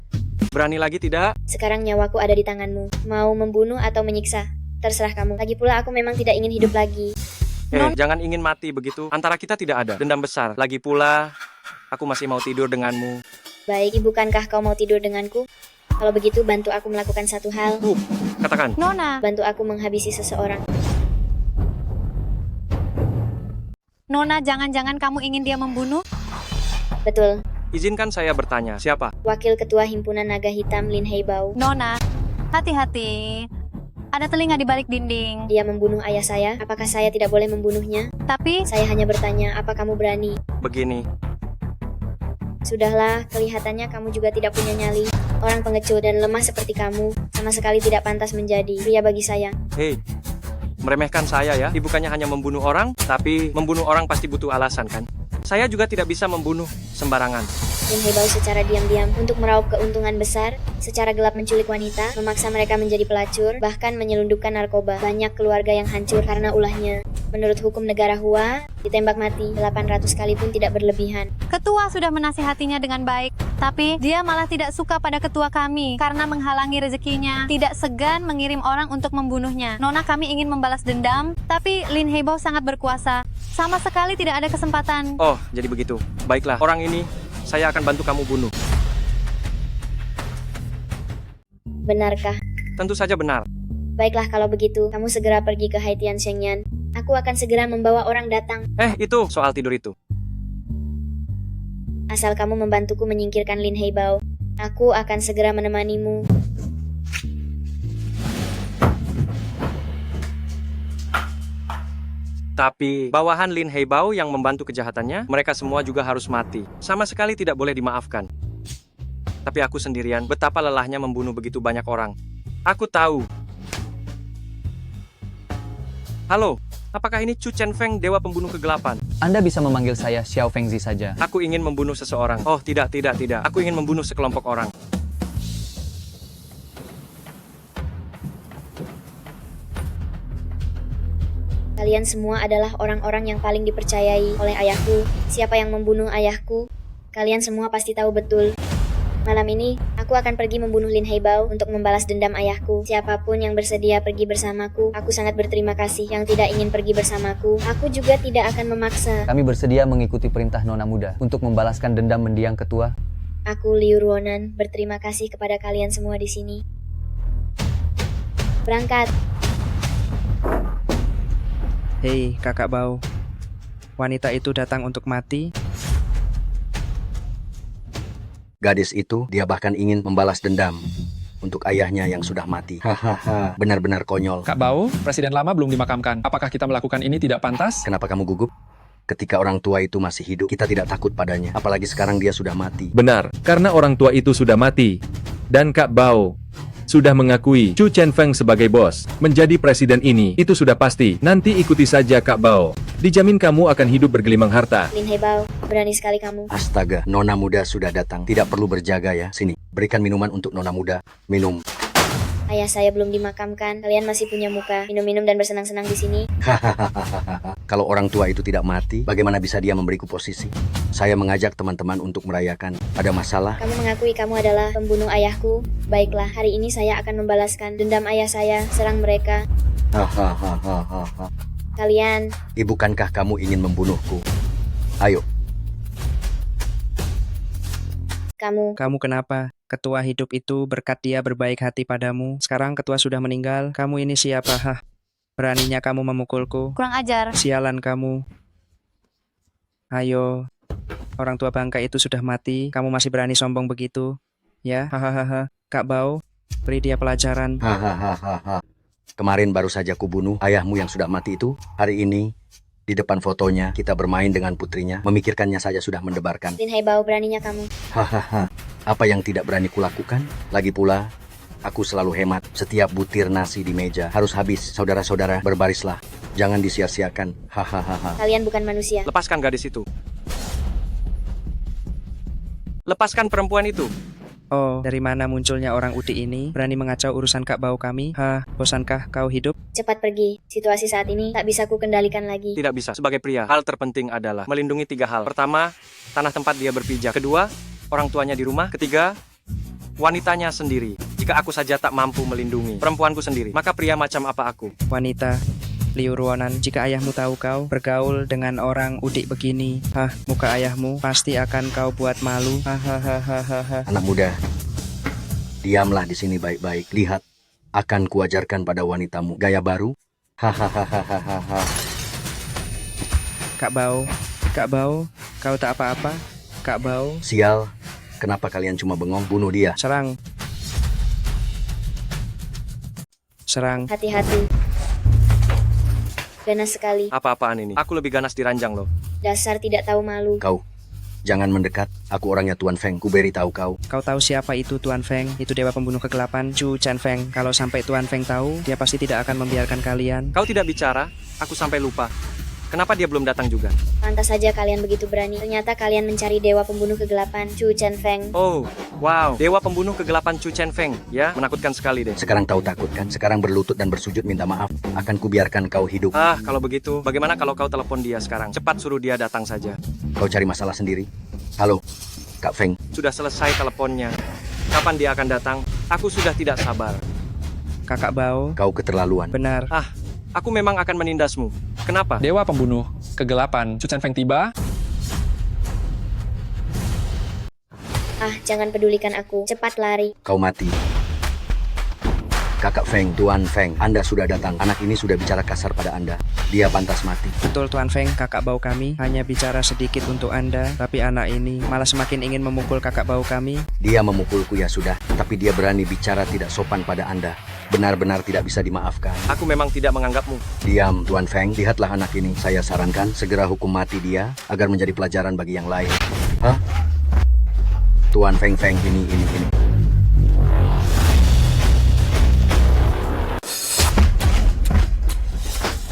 Speaker 3: Berani lagi tidak?
Speaker 19: Sekarang nyawaku ada di tanganmu. Mau membunuh atau menyiksa? Terserah kamu. Lagi pula aku memang tidak ingin hidup lagi.
Speaker 3: Jangan ingin mati begitu. Antara kita tidak ada dendam besar. Lagi pula, aku masih mau tidur denganmu.
Speaker 19: Baik, bukankah kau mau tidur denganku? Kalau begitu, bantu aku melakukan satu hal.
Speaker 3: Katakan.
Speaker 1: Nona.
Speaker 19: Bantu aku menghabisi seseorang.
Speaker 4: Nona, jangan-jangan kamu ingin dia membunuh?
Speaker 19: Betul.
Speaker 3: Izinkan saya bertanya, siapa?
Speaker 19: Wakil Ketua Himpunan Naga Hitam Lin Heibao.
Speaker 4: Nona, hati-hati. Ada telinga di balik dinding.
Speaker 19: Dia membunuh ayah saya. Apakah saya tidak boleh membunuhnya?
Speaker 4: Tapi
Speaker 19: Saya hanya bertanya, apa kamu berani?
Speaker 3: Begini,
Speaker 19: Sudahlah, kelihatannya kamu juga tidak punya nyali. Orang pengecut dan lemah seperti kamu sama sekali tidak pantas menjadi pria bagi saya.
Speaker 3: hei, meremehkan saya ya. Bukannya hanya membunuh orang, tapi membunuh orang pasti butuh alasan kan? Saya juga tidak bisa membunuh sembarangan.
Speaker 19: Lin Heibao secara diam-diam untuk meraup keuntungan besar, secara gelap menculik wanita, memaksa mereka menjadi pelacur, bahkan menyelundupkan narkoba. Banyak keluarga yang hancur karena ulahnya. Menurut hukum negara Hua, ditembak mati 800 kali pun tidak berlebihan.
Speaker 4: ketua sudah menasihatinya dengan baik. Tapi dia malah tidak suka pada ketua kami karena menghalangi rezekinya. Tidak segan mengirim orang untuk membunuhnya. Nona, kami ingin membalas dendam, tapi Lin Heibao sangat berkuasa. Sama sekali tidak ada kesempatan.
Speaker 3: Oh, jadi begitu. Baiklah, orang ini saya akan bantu kamu bunuh.
Speaker 19: Benarkah?
Speaker 3: Tentu saja benar.
Speaker 19: Baiklah kalau begitu, kamu segera pergi ke Haitian Shenyang. Aku akan segera membawa orang datang.
Speaker 3: Itu soal tidur itu.
Speaker 19: Asal kamu membantuku menyingkirkan Lin Heibao, aku akan segera menemanimu.
Speaker 3: Tapi bawahan Lin Heibao yang membantu kejahatannya, mereka semua juga harus mati. Sama sekali tidak boleh dimaafkan. Tapi aku sendirian, betapa lelahnya membunuh begitu banyak orang. Aku tahu. Halo, apakah ini Chu Chen Feng, dewa pembunuh kegelapan?
Speaker 18: Anda bisa memanggil saya Xiao Fengzi saja.
Speaker 3: Aku ingin membunuh seseorang. Oh, tidak. Aku ingin membunuh sekelompok orang.
Speaker 19: Kalian semua adalah orang-orang yang paling dipercayai oleh ayahku. Siapa yang membunuh ayahku? Kalian semua pasti tahu betul. Malam ini, aku akan pergi membunuh Lin Heibao untuk membalas dendam ayahku. Siapapun yang bersedia pergi bersamaku, aku sangat berterima kasih. Yang tidak ingin pergi bersamaku, aku juga tidak akan memaksa.
Speaker 18: Kami bersedia mengikuti perintah Nona Muda untuk membalaskan dendam mendiang ketua.
Speaker 19: Aku Liu Ruonan berterima kasih kepada kalian semua di sini. Berangkat.
Speaker 20: Hei, kakak Bao. Wanita itu datang untuk mati.
Speaker 5: Gadis itu, dia bahkan ingin membalas dendam untuk ayahnya yang sudah mati. Hahaha, benar-benar konyol.
Speaker 9: Kak Bao, presiden lama belum dimakamkan. Apakah kita melakukan ini tidak pantas?
Speaker 5: Kenapa kamu gugup? Ketika orang tua itu masih hidup, kita tidak takut padanya. Apalagi sekarang dia sudah mati.
Speaker 15: Benar, karena orang tua itu sudah mati. Dan Kak Bao sudah mengakui Chu Chen Feng sebagai bos. Menjadi presiden ini, itu sudah pasti. Nanti ikuti saja Kak Bao. Dijamin kamu akan hidup bergelimang harta.
Speaker 19: Lin Heibao, berani sekali kamu.
Speaker 5: Astaga, Nona Muda sudah datang. Tidak perlu berjaga ya. Sini, berikan minuman untuk Nona Muda. Minum.
Speaker 19: Ayah saya belum dimakamkan. Kalian masih punya muka. Minum-minum dan bersenang-senang di sini.
Speaker 5: Kalau orang tua itu tidak mati, bagaimana bisa dia memberiku posisi? Saya mengajak teman-teman untuk merayakan. Ada masalah?
Speaker 19: Kamu mengakui kamu adalah pembunuh ayahku. Baiklah, hari ini saya akan membalaskan dendam ayah saya. Serang mereka. Kalian.
Speaker 5: Bukankah kamu ingin membunuhku? Ayo.
Speaker 20: Kamu kenapa? Ketua hidup itu berkat dia berbaik hati padamu. Sekarang ketua sudah meninggal. Kamu ini siapa? Hah? Beraninya kamu memukulku.
Speaker 4: Kurang ajar.
Speaker 20: Sialan kamu. Ayo. Orang tua bangka itu sudah mati. Kamu masih berani sombong begitu? Ya, hahaha. Kak Bao, beri dia pelajaran.
Speaker 5: Hahaha. Kemarin baru saja kubunuh ayahmu yang sudah mati itu. Hari ini, di depan fotonya, kita bermain dengan putrinya. Memikirkannya saja sudah mendebarkan.
Speaker 19: Lin Heibao, beraninya kamu.
Speaker 5: Hahaha. Apa yang tidak berani kulakukan? Lagi pula, aku selalu hemat. Setiap butir nasi di meja harus habis. Saudara-saudara, berbarislah. Jangan disia-siakan. Hahaha.
Speaker 19: Kalian bukan manusia.
Speaker 3: Lepaskan gadis itu. Lepaskan perempuan itu.
Speaker 20: Oh, dari mana munculnya orang uti ini? Berani mengacau urusan Kak Bao kami? Hah, bosankah kau hidup?
Speaker 19: Cepat pergi. Situasi saat ini tak bisa ku kendalikan lagi.
Speaker 3: Tidak bisa. Sebagai pria, hal terpenting adalah melindungi 3 hal. Pertama, tanah tempat dia berpijak. Kedua, orang tuanya di rumah. Ketiga, wanitanya sendiri. Jika aku saja tak mampu melindungi perempuanku sendiri, maka pria macam apa aku?
Speaker 20: Wanita, Liu Ruonan, jika ayahmu tahu kau bergaul dengan orang udik begini, hah, muka ayahmu pasti akan kau buat malu. Hahaha.
Speaker 5: Anak muda, diamlah di sini baik-baik. Lihat, akan kuajarkan pada wanitamu gaya baru. Hahaha.
Speaker 20: Kak Bao, kau tak apa-apa? Kak Bao,
Speaker 5: Sial, kenapa kalian cuma bengong? Bunuh dia.
Speaker 20: serang.
Speaker 19: Hati-hati. Ganas sekali.
Speaker 3: Apa-apaan ini? Aku lebih ganas di ranjang loh.
Speaker 19: Dasar tidak tahu malu.
Speaker 5: Kau, jangan mendekat. Aku orangnya Tuan Feng. Ku beritahu kau.
Speaker 20: Kau tahu siapa itu Tuan Feng? Itu dewa pembunuh kegelapan, Chu Chen Feng. Kalau sampai Tuan Feng tahu, dia pasti tidak akan membiarkan kalian.
Speaker 3: Kau tidak bicara, aku sampai lupa. Kenapa dia belum datang juga?
Speaker 19: Pantas saja kalian begitu berani. Ternyata kalian mencari dewa pembunuh kegelapan, Chu Chen Feng.
Speaker 3: Oh, wow. Dewa pembunuh kegelapan Chu Chen Feng. Ya, menakutkan sekali deh.
Speaker 5: Sekarang tahu takut kan? Sekarang berlutut dan bersujud minta maaf. Akan kubiarkan kau hidup.
Speaker 3: Kalau begitu, bagaimana kalau kau telepon dia sekarang? Cepat suruh dia datang saja.
Speaker 5: Kau cari masalah sendiri. Halo, Kak Feng.
Speaker 3: Sudah selesai teleponnya. Kapan dia akan datang? Aku sudah tidak sabar.
Speaker 20: Kakak Bao,
Speaker 5: Kau keterlaluan.
Speaker 20: benar.
Speaker 3: Aku memang akan menindasmu. Kenapa?
Speaker 9: Dewa pembunuh kegelapan Chu Chen Feng tiba.
Speaker 19: Jangan pedulikan aku. Cepat lari.
Speaker 5: Kau mati. Kakak Feng, Tuan Feng, Anda sudah datang. Anak ini sudah bicara kasar pada Anda. Dia pantas mati.
Speaker 20: Betul Tuan Feng, kakak Bao kami hanya bicara sedikit untuk Anda, tapi anak ini malah semakin ingin memukul kakak Bao kami.
Speaker 5: Dia memukulku ya sudah, tapi dia berani bicara tidak sopan pada Anda. Benar-benar tidak bisa dimaafkan.
Speaker 3: Aku memang tidak menganggapmu.
Speaker 5: Diam, Tuan Feng. Lihatlah anak ini. Saya sarankan segera hukum mati dia agar menjadi pelajaran bagi yang lain. Hah? Tuan Feng, ini.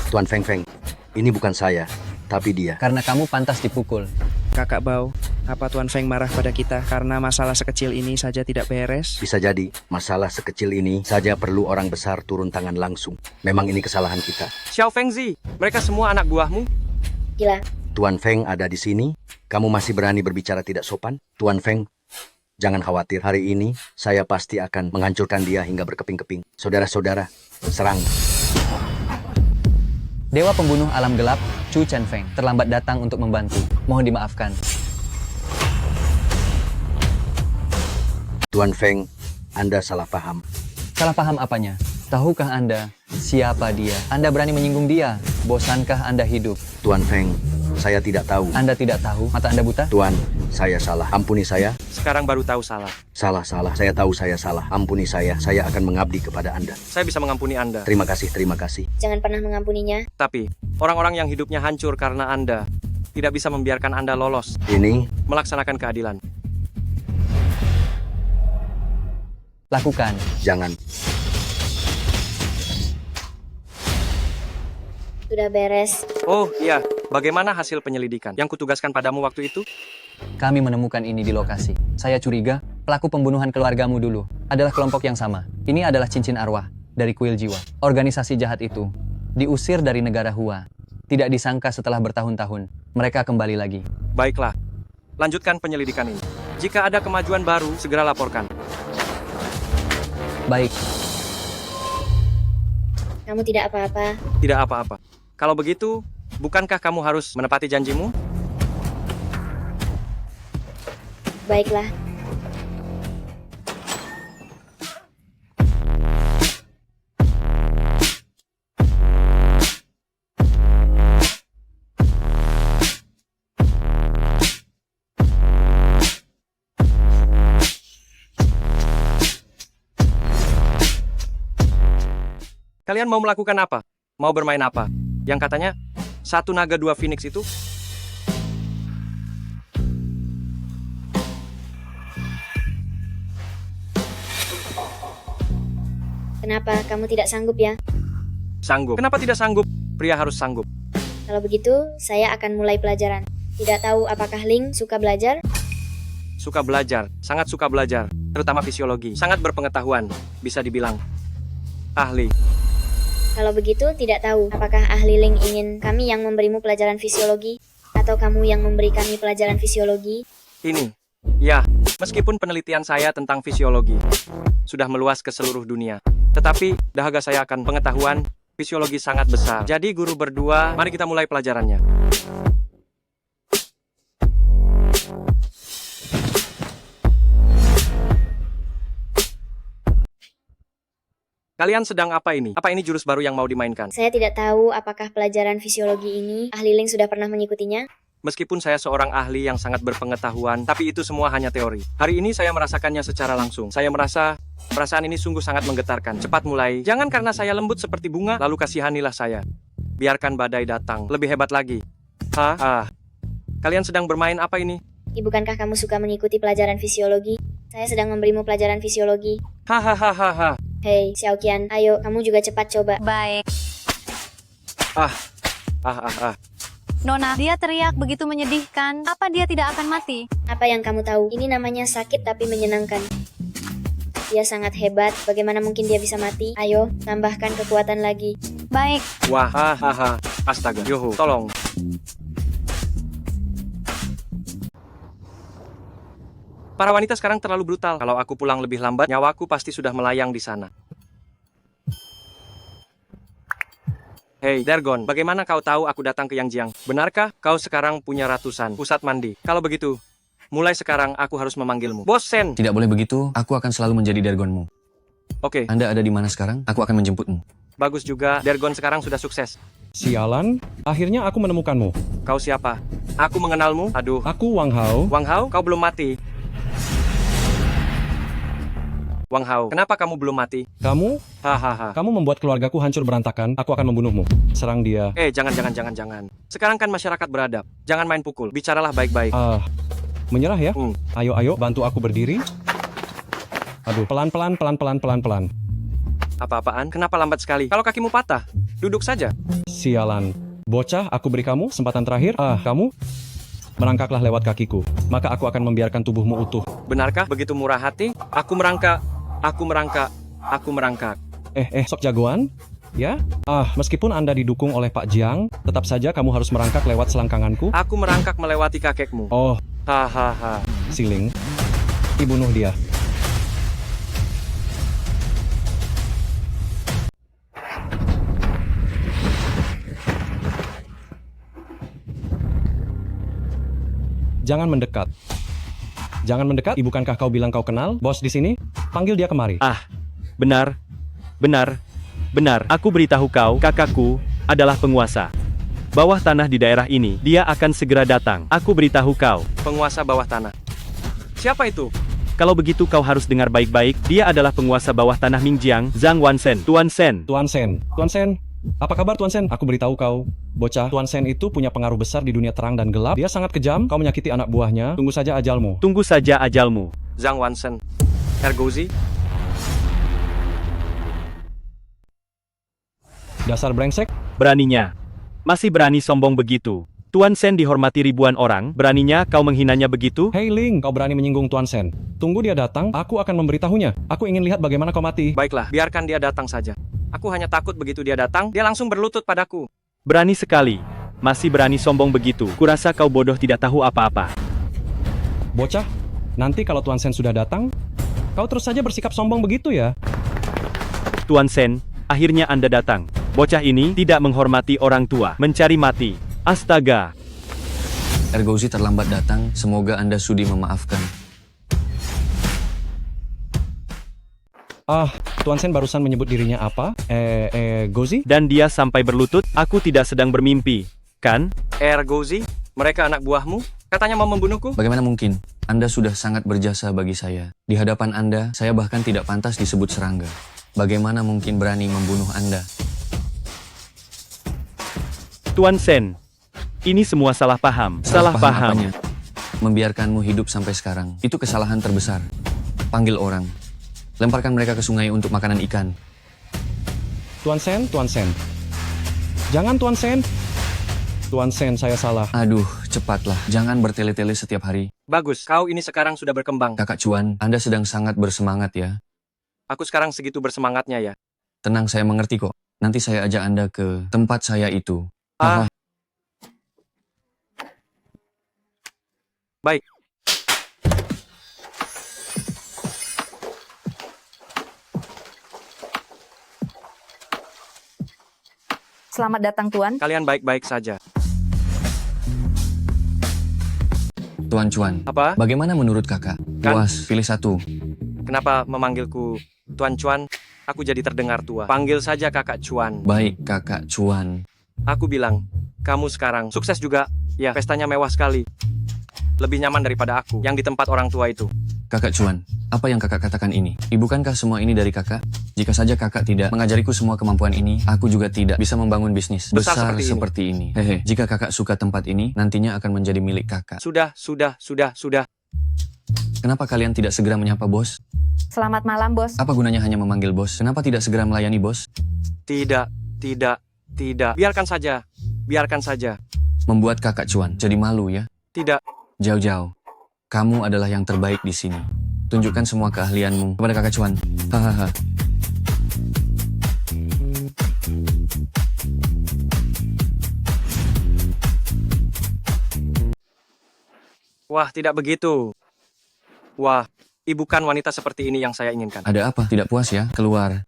Speaker 5: Tuan Feng, ini bukan saya, tapi dia.
Speaker 18: Karena kamu pantas dipukul.
Speaker 20: Kakak Bao, apa Tuan Feng marah pada kita karena masalah sekecil ini saja tidak beres?
Speaker 5: Bisa jadi, masalah sekecil ini saja perlu orang besar turun tangan langsung. Memang ini kesalahan kita.
Speaker 3: Xiao Fengzi, mereka semua anak buahmu?
Speaker 19: Gila.
Speaker 5: Tuan Feng ada di sini. Kamu masih berani berbicara tidak sopan? Tuan Feng, jangan khawatir. Hari ini, saya pasti akan menghancurkan dia hingga berkeping-keping. Saudara-saudara, serang.
Speaker 18: Dewa pembunuh alam gelap, Chu Chen Feng, terlambat datang untuk membantu. Mohon dimaafkan.
Speaker 5: Tuan Feng, Anda salah paham.
Speaker 18: Salah paham apanya? Tahukah Anda siapa dia? Anda berani menyinggung dia? Bosankah Anda hidup?
Speaker 5: Tuan Feng, saya tidak tahu.
Speaker 18: Anda tidak tahu? Mata Anda buta?
Speaker 5: Tuan, saya salah. Ampuni saya.
Speaker 3: Sekarang baru tahu salah.
Speaker 5: Salah. Saya tahu saya salah. Ampuni saya. Saya akan mengabdi kepada Anda.
Speaker 3: Saya bisa mengampuni Anda.
Speaker 5: Terima kasih.
Speaker 19: Jangan pernah mengampuninya.
Speaker 3: Tapi, orang-orang yang hidupnya hancur karena Anda tidak bisa membiarkan Anda lolos.
Speaker 5: Ini
Speaker 3: melaksanakan keadilan.
Speaker 18: Lakukan.
Speaker 5: Jangan.
Speaker 19: Sudah beres.
Speaker 3: Oh iya, bagaimana hasil penyelidikan yang kutugaskan padamu waktu itu?
Speaker 18: Kami menemukan ini di lokasi. Saya curiga pelaku pembunuhan keluargamu dulu adalah kelompok yang sama. Ini adalah cincin arwah dari kuil jiwa. Organisasi jahat itu diusir dari negara Hua. Tidak disangka setelah bertahun-tahun, mereka kembali lagi.
Speaker 3: Baiklah, lanjutkan penyelidikan ini. Jika ada kemajuan baru, segera laporkan.
Speaker 18: Baik.
Speaker 19: Kamu tidak apa-apa.
Speaker 3: Tidak apa-apa. Kalau begitu, bukankah kamu harus menepati janjimu?
Speaker 19: Baiklah.
Speaker 3: Kalian mau melakukan apa? Mau bermain apa? Yang katanya, 1 naga 2 phoenix itu?
Speaker 19: Kenapa kamu tidak sanggup ya?
Speaker 3: Sanggup. Kenapa tidak sanggup? Pria harus sanggup.
Speaker 19: Kalau begitu, saya akan mulai pelajaran. Tidak tahu apakah Ling suka belajar?
Speaker 3: Suka belajar, sangat suka belajar, terutama fisiologi. Sangat berpengetahuan, bisa dibilang ahli.
Speaker 19: Kalau begitu, tidak tahu apakah ahli Ling ingin kami yang memberimu pelajaran fisiologi, atau kamu yang memberi kami pelajaran fisiologi?
Speaker 3: Ini, ya, meskipun penelitian saya tentang fisiologi sudah meluas ke seluruh dunia, tetapi dahaga saya akan pengetahuan fisiologi sangat besar. Jadi guru berdua, mari kita mulai pelajarannya. Kalian sedang apa ini? Apa ini jurus baru yang mau dimainkan?
Speaker 19: Saya tidak tahu apakah pelajaran fisiologi ini ahli Ling sudah pernah mengikutinya.
Speaker 3: Meskipun saya seorang ahli yang sangat berpengetahuan, tapi itu semua hanya teori. Hari ini saya merasakannya secara langsung. Saya merasa perasaan ini sungguh sangat menggetarkan. Cepat mulai. Jangan karena saya lembut seperti bunga, lalu kasihanilah saya. Biarkan badai datang. Lebih hebat lagi. Kalian sedang bermain apa ini?
Speaker 19: Bukankah kamu suka mengikuti pelajaran fisiologi? Saya sedang memberimu pelajaran fisiologi.
Speaker 3: Hahaha.
Speaker 19: Hei, Xiaoqian, ayo, kamu juga cepat coba.
Speaker 4: Baik. Nona, dia teriak begitu menyedihkan. Apa dia tidak akan mati?
Speaker 19: Apa yang kamu tahu? Ini namanya sakit tapi menyenangkan. Dia sangat hebat. Bagaimana mungkin dia bisa mati? Ayo, tambahkan kekuatan lagi.
Speaker 4: Baik.
Speaker 3: Wah, astaga. Yoho, tolong. Para wanita sekarang terlalu brutal. Kalau aku pulang lebih lambat, nyawaku pasti sudah melayang di sana. Hei, Dagon, bagaimana kau tahu aku datang ke Yangjiang? Benarkah kau sekarang punya ratusan pusat mandi? Kalau begitu, mulai sekarang aku harus memanggilmu Bos Sen.
Speaker 10: Tidak boleh begitu, aku akan selalu menjadi Dergonmu.
Speaker 3: Oke.
Speaker 10: Anda ada di mana sekarang? Aku akan menjemputmu.
Speaker 3: Bagus juga, Dagon sekarang sudah sukses.
Speaker 13: Sialan, akhirnya aku menemukanmu.
Speaker 3: Kau siapa? Aku mengenalmu? Aduh.
Speaker 13: Aku Wang Hao.
Speaker 3: Wang Hao, kau belum mati. Wang Hao, kenapa kamu belum mati?
Speaker 13: Kamu? Kamu membuat keluargaku hancur berantakan. Aku akan membunuhmu. Serang dia.
Speaker 3: Jangan. Sekarang kan masyarakat beradab. Jangan main pukul. Bicaralah baik-baik.
Speaker 13: Menyerah ya? Ayo, bantu aku berdiri. Aduh, pelan-pelan.
Speaker 3: Apa-apaan? Kenapa lambat sekali? Kalau kakimu patah, duduk saja.
Speaker 13: Sialan. Bocah, aku beri kamu kesempatan terakhir. Kamu? Merangkaklah lewat kakiku. Maka aku akan membiarkan tubuhmu utuh.
Speaker 3: Benarkah begitu murah hati? Aku merangkak.
Speaker 13: Sok jagoan? Ya? Meskipun Anda didukung oleh Pak Jiang, tetap saja kamu harus merangkak lewat selangkanganku.
Speaker 3: Aku merangkak melewati kakekmu.
Speaker 13: Siling. Dibunuh dia. Jangan mendekat. Bukankah kau bilang kau kenal bos di sini? Panggil dia kemari.
Speaker 21: Benar. Aku beritahu kau, kakakku adalah penguasa bawah tanah di daerah ini. Dia akan segera datang. Aku beritahu kau.
Speaker 3: Penguasa bawah tanah. Siapa itu?
Speaker 21: Kalau begitu kau harus dengar baik-baik. Dia adalah penguasa bawah tanah Mingjiang, Zhang Wansen. Tuan Sen.
Speaker 13: Apa kabar Tuan Sen? Aku beritahu kau, bocah, Tuan Sen itu punya pengaruh besar di dunia terang dan gelap. Dia sangat kejam, kau menyakiti anak buahnya. Tunggu saja ajalmu.
Speaker 3: Zhang Wansen. Ergozi.
Speaker 13: Dasar brengsek.
Speaker 21: Beraninya. Masih berani sombong begitu. Tuan Sen dihormati ribuan orang, beraninya kau menghinanya begitu?
Speaker 13: Hei Ling, kau berani menyinggung Tuan Sen. Tunggu dia datang, aku akan memberitahunya. Aku ingin lihat bagaimana kau mati.
Speaker 3: Baiklah, biarkan dia datang saja. Aku hanya takut begitu dia datang, dia langsung berlutut padaku.
Speaker 21: Berani sekali. Masih berani sombong begitu. Kurasa kau bodoh tidak tahu apa-apa.
Speaker 13: Bocah, nanti kalau Tuan Sen sudah datang, kau terus saja bersikap sombong begitu ya?
Speaker 21: Tuan Sen, akhirnya Anda datang. Bocah ini tidak menghormati orang tua, mencari mati. Astaga.
Speaker 10: Ergozi terlambat datang, semoga Anda sudi memaafkan.
Speaker 13: Tuan Sen barusan menyebut dirinya apa? Gozi?
Speaker 21: Dan dia sampai berlutut, aku tidak sedang bermimpi, kan?
Speaker 3: Ergozi? Mereka anak buahmu? Katanya mau membunuhku?
Speaker 10: Bagaimana mungkin? Anda sudah sangat berjasa bagi saya. Di hadapan Anda, saya bahkan tidak pantas disebut serangga. Bagaimana mungkin berani membunuh Anda?
Speaker 21: Tuan Sen, ini semua salah paham. Salah paham.
Speaker 10: Apanya? Membiarkanmu hidup sampai sekarang, itu kesalahan terbesar. Panggil orang. Lemparkan mereka ke sungai untuk makanan ikan.
Speaker 13: Tuan Sen. Jangan Tuan Sen. Tuan Sen, saya salah.
Speaker 10: Aduh, cepatlah. Jangan bertele-tele setiap hari.
Speaker 3: Bagus, kau ini sekarang sudah berkembang.
Speaker 10: Kakak Cuan, Anda sedang sangat bersemangat ya.
Speaker 3: Aku sekarang segitu bersemangatnya ya.
Speaker 10: Tenang, saya mengerti kok. Nanti saya ajak Anda ke tempat saya itu.
Speaker 3: Baik.
Speaker 22: Selamat datang, Tuan.
Speaker 3: Kalian baik-baik saja.
Speaker 10: Tuan Cuan.
Speaker 3: Apa?
Speaker 10: Bagaimana menurut kakak? Puas, pilih satu.
Speaker 3: Kenapa memanggilku Tuan Cuan? Aku jadi terdengar tua. Panggil saja kakak Chuan.
Speaker 10: Baik, kakak Chuan.
Speaker 3: Aku bilang, kamu sekarang sukses juga. Ya, pestanya mewah sekali. Lebih nyaman daripada aku yang di tempat orang tua itu.
Speaker 10: Kakak Chuan, apa yang kakak katakan ini? Bukankah semua ini dari kakak? Jika saja kakak tidak mengajariku semua kemampuan ini, aku juga tidak bisa membangun bisnis besar seperti ini. Hehe, jika kakak suka tempat ini, nantinya akan menjadi milik kakak.
Speaker 3: Sudah.
Speaker 10: Kenapa kalian tidak segera menyapa bos?
Speaker 22: Selamat malam, bos.
Speaker 10: Apa gunanya hanya memanggil bos? Kenapa tidak segera melayani bos?
Speaker 3: Tidak. Biarkan saja.
Speaker 10: Membuat kakak Chuan jadi malu ya?
Speaker 3: Tidak.
Speaker 10: Jauh-jauh. Kamu adalah yang terbaik di sini. Tunjukkan semua keahlianmu kepada kakak Chuan. Hahaha.
Speaker 3: Wah, tidak begitu. Wah, bukan wanita seperti ini yang saya inginkan.
Speaker 10: Ada apa? Tidak puas ya? Keluar.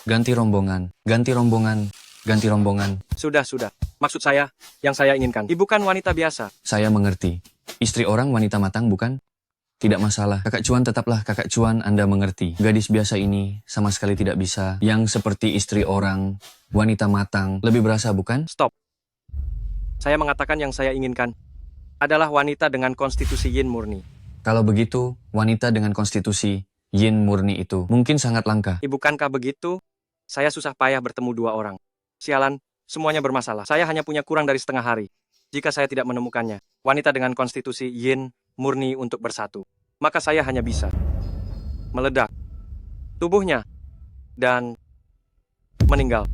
Speaker 10: Ganti rombongan.
Speaker 3: Sudah. Maksud saya, yang saya inginkan. Bukan wanita biasa.
Speaker 10: Saya mengerti. Istri orang wanita matang, bukan? Tidak masalah. Kakak Chuan tetaplah kakak Chuan, Anda mengerti. Gadis biasa ini sama sekali tidak bisa. Yang seperti istri orang, wanita matang, lebih berasa, bukan?
Speaker 3: Stop. Saya mengatakan yang saya inginkan adalah wanita dengan konstitusi yin murni.
Speaker 10: Kalau begitu, wanita dengan konstitusi yin murni itu mungkin sangat langka.
Speaker 3: Bukankah begitu? Saya susah payah bertemu dua orang. Sialan, semuanya bermasalah. Saya hanya punya kurang dari setengah hari. Jika saya tidak menemukannya, wanita dengan konstitusi yin murni untuk bersatu, maka saya hanya bisa meledak tubuhnya dan meninggal.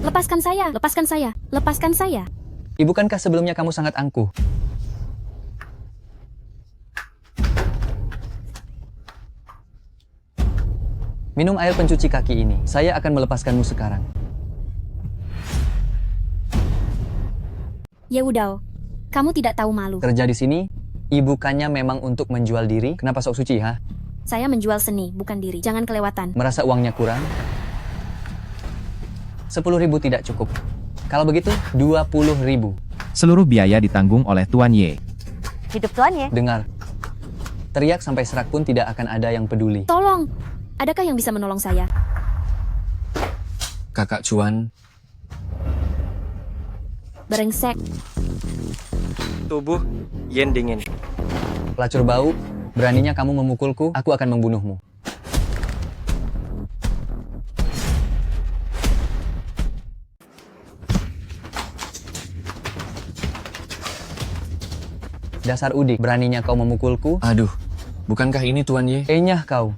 Speaker 7: Lepaskan saya.
Speaker 18: Bukankah sebelumnya kamu sangat angkuh? Minum air pencuci kaki ini. Saya akan melepaskanmu sekarang.
Speaker 7: Ya udah, kamu tidak tahu malu.
Speaker 18: Kerja di sini, bukannya memang untuk menjual diri? Kenapa sok suci, ha?
Speaker 7: Saya menjual seni, bukan diri. Jangan kelewatan.
Speaker 18: Merasa uangnya kurang? 10.000 tidak cukup. Kalau begitu, 20.000.
Speaker 16: Seluruh biaya ditanggung oleh Tuan Ye.
Speaker 1: Hidup Tuan Ye.
Speaker 18: Dengar. Teriak sampai serak pun tidak akan ada yang peduli.
Speaker 7: Tolong, adakah yang bisa menolong saya?
Speaker 10: Kakak Chuan.
Speaker 7: Brengsek.
Speaker 3: Tubuh yin dingin.
Speaker 18: Pelacur bau, beraninya kamu memukulku, aku akan membunuhmu. Dasar udik, beraninya kau memukulku?
Speaker 10: Aduh, bukankah ini Tuan Ye?
Speaker 18: Enyah kau.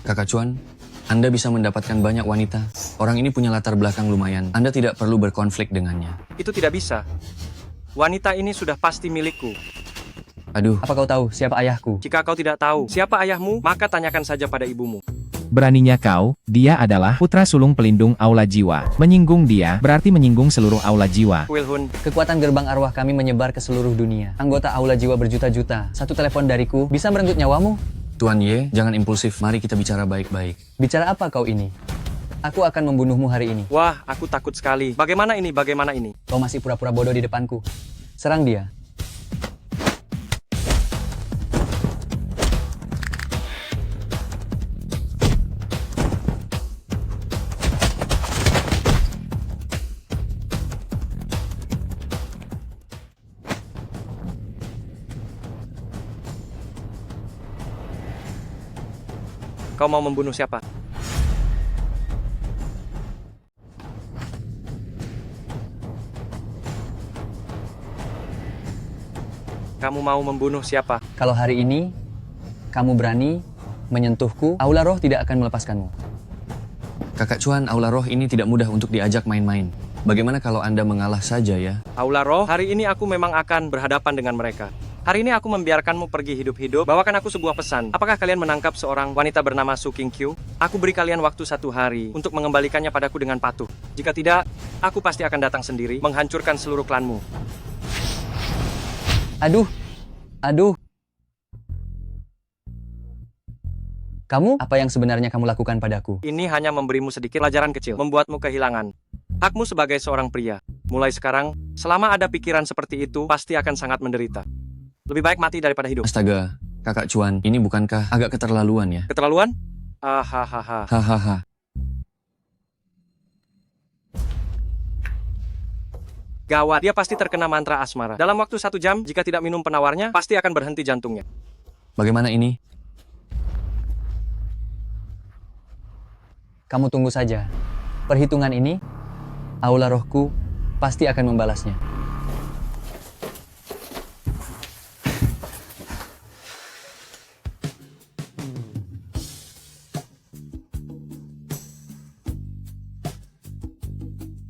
Speaker 10: Kakak Chuan, Anda bisa mendapatkan banyak wanita. Orang ini punya latar belakang lumayan. Anda tidak perlu berkonflik dengannya.
Speaker 3: Itu tidak bisa. Wanita ini sudah pasti milikku.
Speaker 10: Aduh.
Speaker 18: Apa kau tahu siapa ayahku?
Speaker 3: Jika kau tidak tahu siapa ayahmu, maka tanyakan saja pada ibumu.
Speaker 16: Beraninya kau, dia adalah putra sulung pelindung Aula Jiwa. Menyinggung dia, berarti menyinggung seluruh Aula Jiwa.
Speaker 3: Wilhun.
Speaker 18: Kekuatan gerbang arwah kami menyebar ke seluruh dunia. Anggota Aula Jiwa berjuta-juta. Satu telepon dariku bisa merenggut nyawamu.
Speaker 10: Tuan Ye, jangan impulsif. Mari kita bicara baik-baik.
Speaker 18: Bicara apa kau ini? Aku akan membunuhmu hari ini.
Speaker 3: Wah, aku takut sekali. Bagaimana ini?
Speaker 18: Kau masih pura-pura bodoh di depanku. Serang dia.
Speaker 3: Kau mau membunuh siapa? Kamu mau membunuh siapa?
Speaker 18: Kalau hari ini kamu berani menyentuhku, Aula Roh tidak akan melepaskanmu.
Speaker 10: Kakak Chuan, Aula Roh ini tidak mudah untuk diajak main-main. Bagaimana kalau Anda mengalah saja ya?
Speaker 3: Aula Roh, hari ini aku memang akan berhadapan dengan mereka. Hari ini aku membiarkanmu pergi hidup-hidup. Bawakan aku sebuah pesan. Apakah kalian menangkap seorang wanita bernama Su Qingqiu? Aku beri kalian waktu 1 hari untuk mengembalikannya padaku dengan patuh. Jika tidak, aku pasti akan datang sendiri, menghancurkan seluruh klanmu.
Speaker 18: Aduh. Kamu, apa yang sebenarnya kamu lakukan padaku?
Speaker 3: Ini hanya memberimu sedikit pelajaran kecil, membuatmu kehilangan Hakmu sebagai seorang pria. Mulai sekarang, selama ada pikiran seperti itu, pasti akan sangat menderita. Lebih baik mati daripada hidup.
Speaker 10: Astaga, kakak Cuan, ini bukankah agak keterlaluan ya?
Speaker 3: Keterlaluan? Hahaha.
Speaker 10: Hahaha.
Speaker 3: Gawat, dia pasti terkena mantra asmara. Dalam waktu 1 jam, jika tidak minum penawarnya, pasti akan berhenti jantungnya.
Speaker 10: Bagaimana ini?
Speaker 18: Kamu tunggu saja. Perhitungan ini, aula rohku pasti akan membalasnya.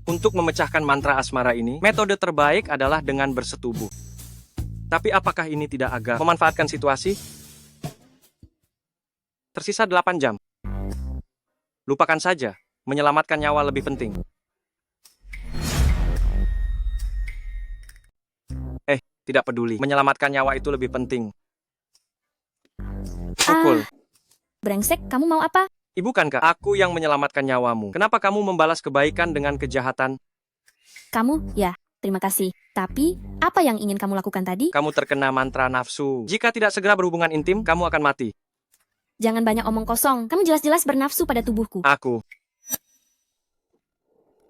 Speaker 3: Untuk memecahkan mantra asmara ini, metode terbaik adalah dengan bersetubuh. Tapi apakah ini tidak agak memanfaatkan situasi? Tersisa 8 jam. Lupakan saja, menyelamatkan nyawa lebih penting. Tidak peduli, menyelamatkan nyawa itu lebih penting. Pukul.
Speaker 2: Brengsek, kamu mau apa?
Speaker 3: Bukankah aku yang menyelamatkan nyawamu? Kenapa kamu membalas kebaikan dengan kejahatan?
Speaker 2: Kamu, ya, terima kasih. Tapi, apa yang ingin kamu lakukan tadi?
Speaker 3: Kamu terkena mantra nafsu. Jika tidak segera berhubungan intim, kamu akan mati.
Speaker 2: Jangan banyak omong kosong. Kamu jelas-jelas bernafsu pada tubuhku.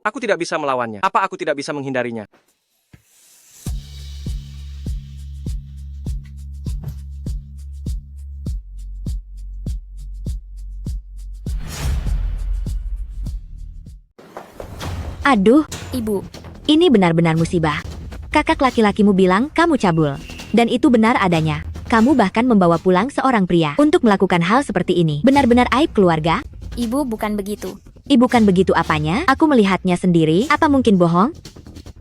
Speaker 3: Aku tidak bisa melawannya. Apa aku tidak bisa menghindarinya?
Speaker 1: Aduh,
Speaker 2: Ibu,
Speaker 1: ini benar-benar musibah. Kakak laki-lakimu bilang kamu cabul. Dan itu benar adanya. Kamu bahkan membawa pulang seorang pria untuk melakukan hal seperti ini. Benar-benar aib keluarga.
Speaker 2: Ibu bukan begitu.
Speaker 1: Bukan begitu apanya? Aku melihatnya sendiri. Apa mungkin bohong?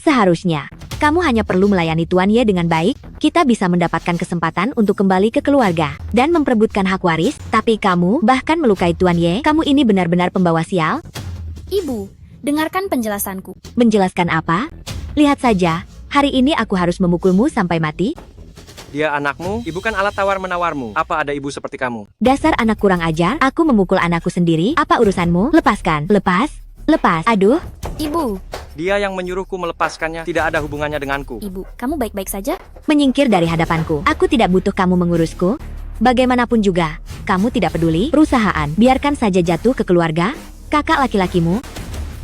Speaker 1: Seharusnya, kamu hanya perlu melayani Tuan Ye dengan baik. Kita bisa mendapatkan kesempatan untuk kembali ke keluarga dan memperebutkan hak waris. Tapi kamu bahkan melukai Tuan Ye. Kamu ini benar-benar pembawa sial.
Speaker 2: Ibu, dengarkan penjelasanku.
Speaker 1: Menjelaskan apa? Lihat saja, hari ini aku harus memukulmu sampai mati.
Speaker 3: Dia anakmu, bukan alat tawar-menawarmu. Apa ada ibu seperti kamu?
Speaker 1: Dasar anak kurang ajar, aku memukul anakku sendiri. Apa urusanmu? Lepaskan. Lepas. Aduh.
Speaker 2: Ibu.
Speaker 3: Dia yang menyuruhku melepaskannya, tidak ada hubungannya denganku.
Speaker 2: Ibu, kamu baik-baik saja?
Speaker 1: Menyingkir dari hadapanku. Aku tidak butuh kamu mengurusku. Bagaimanapun juga, kamu tidak peduli. Perusahaan, biarkan saja jatuh ke keluarga. Kakak laki-lakimu.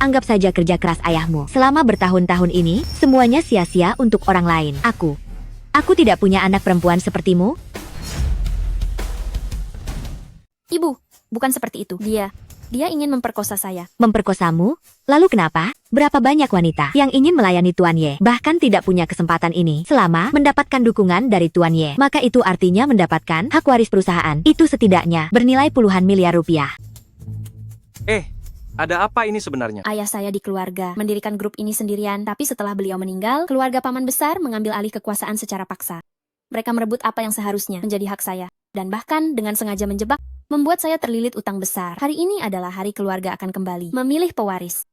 Speaker 1: Anggap saja kerja keras ayahmu. Selama bertahun-tahun ini, semuanya sia-sia untuk orang lain. Aku tidak punya anak perempuan sepertimu.
Speaker 2: Ibu, bukan seperti itu. Dia ingin memperkosa saya.
Speaker 1: Memperkosamu? Lalu kenapa? Berapa banyak wanita yang ingin melayani Tuan Ye, bahkan tidak punya kesempatan ini selama mendapatkan dukungan dari Tuan Ye? Maka itu artinya mendapatkan hak waris perusahaan. Itu setidaknya bernilai puluhan miliar rupiah.
Speaker 3: Ada apa ini sebenarnya?
Speaker 2: Ayah saya di keluarga mendirikan grup ini sendirian, tapi setelah beliau meninggal, keluarga paman besar mengambil alih kekuasaan secara paksa. Mereka merebut apa yang seharusnya menjadi hak saya, dan bahkan dengan sengaja menjebak, membuat saya terlilit utang besar. Hari ini adalah hari keluarga akan kembali memilih pewaris.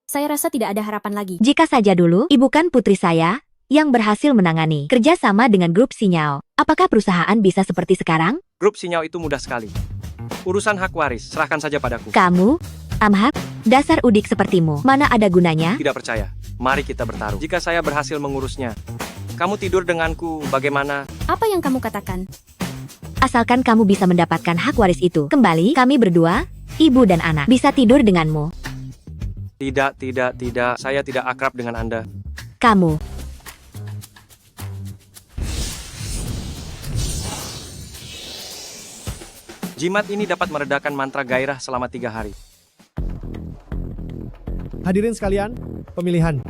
Speaker 2: Saya rasa tidak ada harapan lagi.
Speaker 1: Jika saja dulu, ibu kan putri saya yang berhasil menangani kerjasama dengan grup Sinyao. Apakah perusahaan bisa seperti sekarang?
Speaker 3: Grup Sinyao itu mudah sekali. Urusan hak waris, serahkan saja padaku.
Speaker 1: Kamu? Amhak, dasar udik sepertimu, mana ada gunanya?
Speaker 3: Tidak percaya. Mari kita bertaruh. Jika saya berhasil mengurusnya, kamu tidur denganku, bagaimana?
Speaker 2: Apa yang kamu katakan?
Speaker 1: Asalkan kamu bisa mendapatkan hak waris itu. Kembali, kami berdua, ibu dan anak, bisa tidur denganmu.
Speaker 3: Tidak. Saya tidak akrab dengan Anda.
Speaker 1: Kamu.
Speaker 3: Jimat ini dapat meredakan mantra gairah selama 3 hari.
Speaker 12: Hadirin sekalian, pemilihan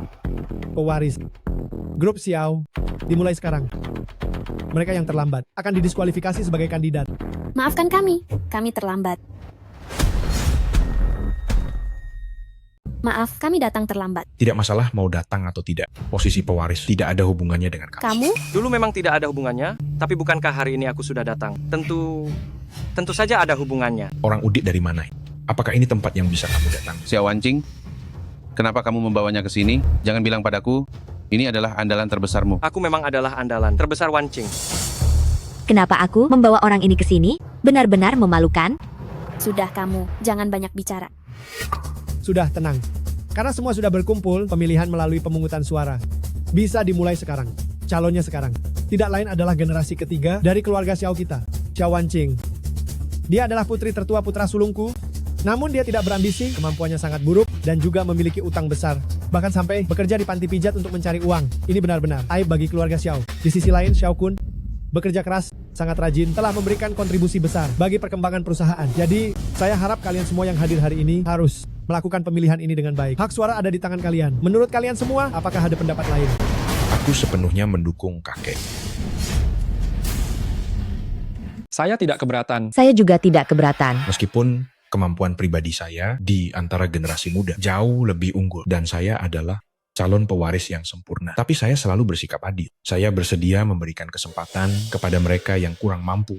Speaker 12: pewaris grup Xiao dimulai sekarang. Mereka yang terlambat akan didiskualifikasi sebagai kandidat.
Speaker 2: Maafkan kami terlambat. Maaf, kami datang terlambat.
Speaker 23: Tidak masalah mau datang atau tidak. Posisi pewaris tidak ada hubungannya dengan kamu.
Speaker 2: Kamu?
Speaker 3: Dulu memang tidak ada hubungannya, tapi bukankah hari ini aku sudah datang? Tentu saja ada hubungannya.
Speaker 23: Orang Udit dari mana? Apakah ini tempat yang bisa kamu datang?
Speaker 24: Xiao Wancing, kenapa kamu membawanya ke sini? Jangan bilang padaku, ini adalah andalan terbesarmu.
Speaker 3: Aku memang adalah andalan terbesar Wancing.
Speaker 1: Kenapa aku membawa orang ini ke sini? Benar-benar memalukan.
Speaker 2: Sudah kamu, jangan banyak bicara.
Speaker 12: Sudah, tenang. Karena semua sudah berkumpul, pemilihan melalui pemungutan suara bisa dimulai sekarang. Calonnya sekarang tidak lain adalah generasi ketiga dari keluarga Xiao kita, Xiao Wanqing. Dia adalah putri tertua putra sulungku, namun dia tidak berambisi, kemampuannya sangat buruk, dan juga memiliki utang besar. Bahkan sampai bekerja di panti pijat untuk mencari uang. Ini benar-benar aib bagi keluarga Xiao. Di sisi lain, Xiao Kun bekerja keras, sangat rajin, telah memberikan kontribusi besar bagi perkembangan perusahaan. Jadi, saya harap kalian semua yang hadir hari ini harus melakukan pemilihan ini dengan baik. Hak suara ada di tangan kalian. Menurut kalian semua, apakah ada pendapat lain?
Speaker 23: Aku sepenuhnya mendukung kakek.
Speaker 9: Saya tidak keberatan.
Speaker 1: Saya juga tidak keberatan.
Speaker 23: Meskipun kemampuan pribadi saya di antara generasi muda jauh lebih unggul dan saya adalah calon pewaris yang sempurna. Tapi saya selalu bersikap adil. Saya bersedia memberikan kesempatan kepada mereka yang kurang mampu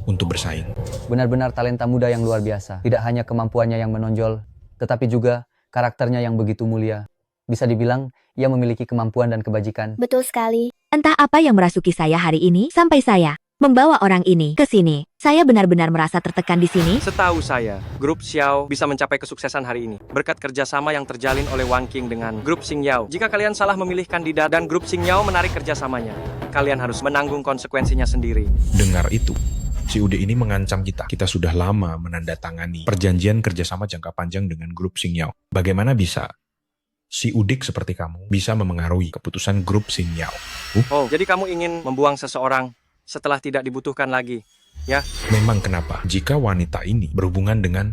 Speaker 23: untuk bersaing.
Speaker 18: Benar-benar talenta muda yang luar biasa. Tidak hanya kemampuannya yang menonjol, tetapi juga karakternya yang begitu mulia. Bisa dibilang, ia memiliki kemampuan dan kebajikan.
Speaker 19: Betul sekali.
Speaker 1: Entah apa yang merasuki saya hari ini, sampai saya membawa orang ini ke sini. Saya benar-benar merasa tertekan di sini.
Speaker 3: Setahu saya, grup Xiao bisa mencapai kesuksesan hari ini berkat kerjasama yang terjalin oleh Wang Qing dengan grup Xingyao. Jika kalian salah memilih kandidat dan grup Xingyao menarik kerjasamanya, kalian harus menanggung konsekuensinya sendiri.
Speaker 23: Dengar itu. Si Ude ini mengancam kita. Kita sudah lama menandatangani perjanjian kerjasama jangka panjang dengan grup Xingyao. Bagaimana bisa si Udik seperti kamu bisa memengaruhi keputusan grup Xingyao?
Speaker 3: Oh, jadi kamu ingin membuang seseorang setelah tidak dibutuhkan lagi, ya?
Speaker 23: Memang kenapa? Jika wanita ini berhubungan dengan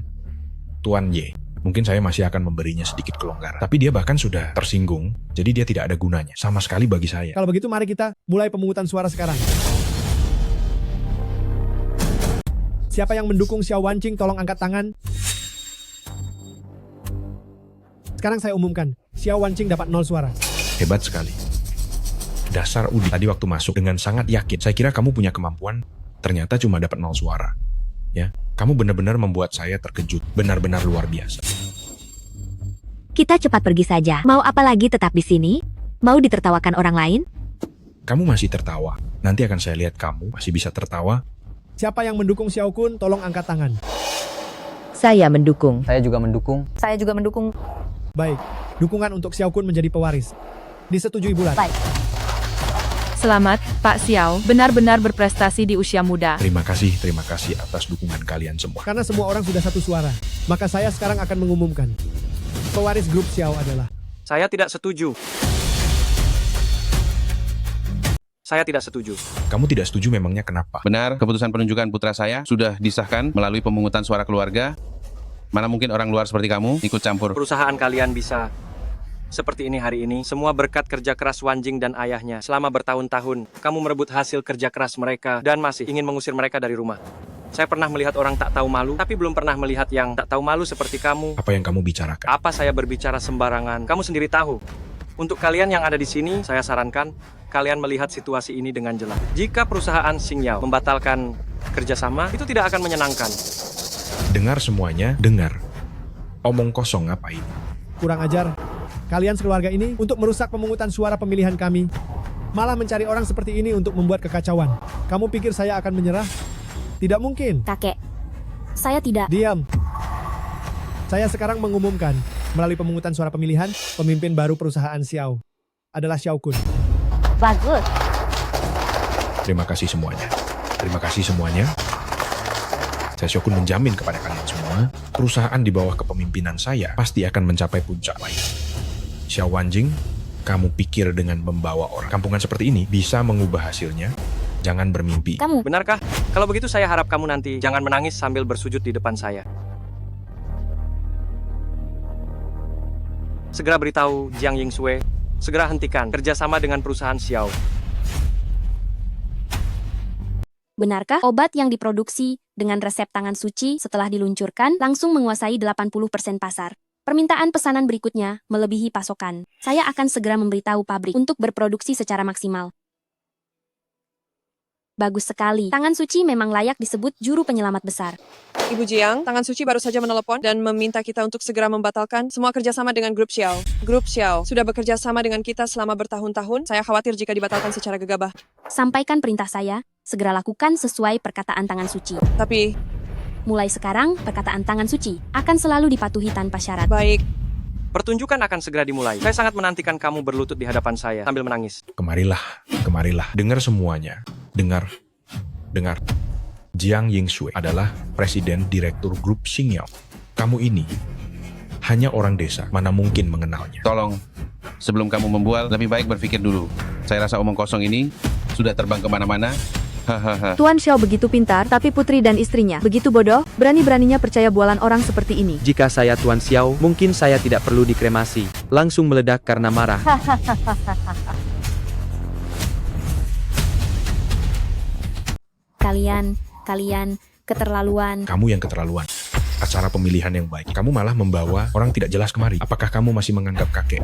Speaker 23: Tuan Ye, mungkin saya masih akan memberinya sedikit kelonggaran. Tapi dia bahkan sudah tersinggung, jadi dia tidak ada gunanya sama sekali bagi saya.
Speaker 12: Kalau begitu mari kita mulai pemungutan suara sekarang. Siapa yang mendukung Xiao Wanqing tolong angkat tangan. Sekarang saya umumkan, Xiao Wanqing dapat 0 suara.
Speaker 23: Hebat sekali. Dasar Udi, tadi waktu masuk dengan sangat yakin. Saya kira kamu punya kemampuan, ternyata cuma dapat 0 suara. Ya, kamu benar-benar membuat saya terkejut. Benar-benar luar biasa.
Speaker 1: Kita cepat pergi saja. Mau apa lagi tetap di sini? Mau ditertawakan orang lain?
Speaker 23: Kamu masih tertawa. Nanti akan saya lihat kamu masih bisa tertawa.
Speaker 12: Siapa yang mendukung Xiao Kun tolong angkat tangan.
Speaker 1: Saya mendukung.
Speaker 18: Saya juga mendukung.
Speaker 22: Saya juga mendukung.
Speaker 12: Baik, dukungan untuk Xiao Kun menjadi pewaris disetujui bulat.
Speaker 22: Baik.
Speaker 6: Selamat, Pak Xiao, benar-benar berprestasi di usia muda.
Speaker 23: Terima kasih atas dukungan kalian semua.
Speaker 12: Karena semua orang sudah satu suara, maka saya sekarang akan mengumumkan. Pewaris grup Xiao adalah...
Speaker 3: Saya tidak setuju. Saya tidak setuju.
Speaker 23: Kamu tidak setuju memangnya kenapa?
Speaker 24: Benar, keputusan penunjukan putra saya sudah disahkan melalui pemungutan suara keluarga. Mana mungkin orang luar seperti kamu ikut campur.
Speaker 3: Perusahaan kalian bisa seperti ini hari ini, semua berkat kerja keras Wanjing dan ayahnya. Selama bertahun-tahun, kamu merebut hasil kerja keras mereka dan masih ingin mengusir mereka dari rumah. Saya pernah melihat orang tak tahu malu, tapi belum pernah melihat yang tak tahu malu seperti kamu.
Speaker 23: Apa yang kamu bicarakan?
Speaker 3: Apa saya berbicara sembarangan? Kamu sendiri tahu. Untuk kalian yang ada di sini, saya sarankan kalian melihat situasi ini dengan jelas. Jika perusahaan Xingyao membatalkan kerjasama, itu tidak akan menyenangkan.
Speaker 23: Dengar semuanya, dengar. Omong kosong apa ini?
Speaker 12: Kurang ajar. Kalian sekeluarga ini untuk merusak pemungutan suara pemilihan kami. Malah mencari orang seperti ini untuk membuat kekacauan. Kamu pikir saya akan menyerah? Tidak mungkin.
Speaker 2: Kakek, saya tidak.
Speaker 12: Diam. Saya sekarang mengumumkan, melalui pemungutan suara pemilihan, pemimpin baru perusahaan Xiao adalah Xiao Kun.
Speaker 22: Bagus.
Speaker 23: Terima kasih semuanya. Terima kasih semuanya. Saya Xiao Kun menjamin kepada kalian semua, perusahaan di bawah kepemimpinan saya pasti akan mencapai puncak baik. Xiao Wanjing, kamu pikir dengan membawa orang kampungan seperti ini bisa mengubah hasilnya? Jangan bermimpi.
Speaker 2: Kamu.
Speaker 3: Benarkah? Kalau begitu saya harap kamu nanti jangan menangis sambil bersujud di depan saya. Segera beritahu Jiang Yingsue, segera hentikan kerjasama dengan perusahaan Xiao.
Speaker 2: Benarkah obat yang diproduksi dengan resep tangan suci setelah diluncurkan langsung menguasai 80% pasar? Permintaan pesanan berikutnya melebihi pasokan. Saya akan segera memberitahu pabrik untuk berproduksi secara maksimal. Bagus sekali. Tangan suci memang layak disebut juru penyelamat besar.
Speaker 8: Ibu Jiang, Tangan Suci baru saja menelepon dan meminta kita untuk segera membatalkan semua kerjasama dengan grup Xiao. Grup Xiao sudah bekerja sama dengan kita selama bertahun-tahun. Saya khawatir jika dibatalkan secara gegabah.
Speaker 2: Sampaikan perintah saya, segera lakukan sesuai perkataan Tangan Suci.
Speaker 8: Tapi,
Speaker 2: mulai sekarang, perkataan Tangan Suci akan selalu dipatuhi tanpa syarat.
Speaker 8: Baik.
Speaker 3: Pertunjukan akan segera dimulai. Saya sangat menantikan kamu berlutut di hadapan saya sambil menangis.
Speaker 23: Kemarilah, kemarilah. Dengar semuanya. Dengar. Jiang Yingshui adalah Presiden Direktur Grup Xingyao. Kamu ini hanya orang desa, mana mungkin mengenalnya.
Speaker 24: Tolong, sebelum kamu membual, lebih baik berpikir dulu. Saya rasa omong kosong ini sudah terbang kemana-mana. Hahaha.
Speaker 11: Tuan Xiao begitu pintar, tapi putri dan istrinya begitu bodoh, berani-beraninya percaya bualan orang seperti ini.
Speaker 14: Jika saya Tuan Xiao, mungkin saya tidak perlu dikremasi. Langsung meledak karena marah.
Speaker 2: Kalian, keterlaluan.
Speaker 23: Kamu yang keterlaluan. Acara pemilihan yang baik. Kamu malah membawa orang tidak jelas kemari. Apakah kamu masih menganggap kakek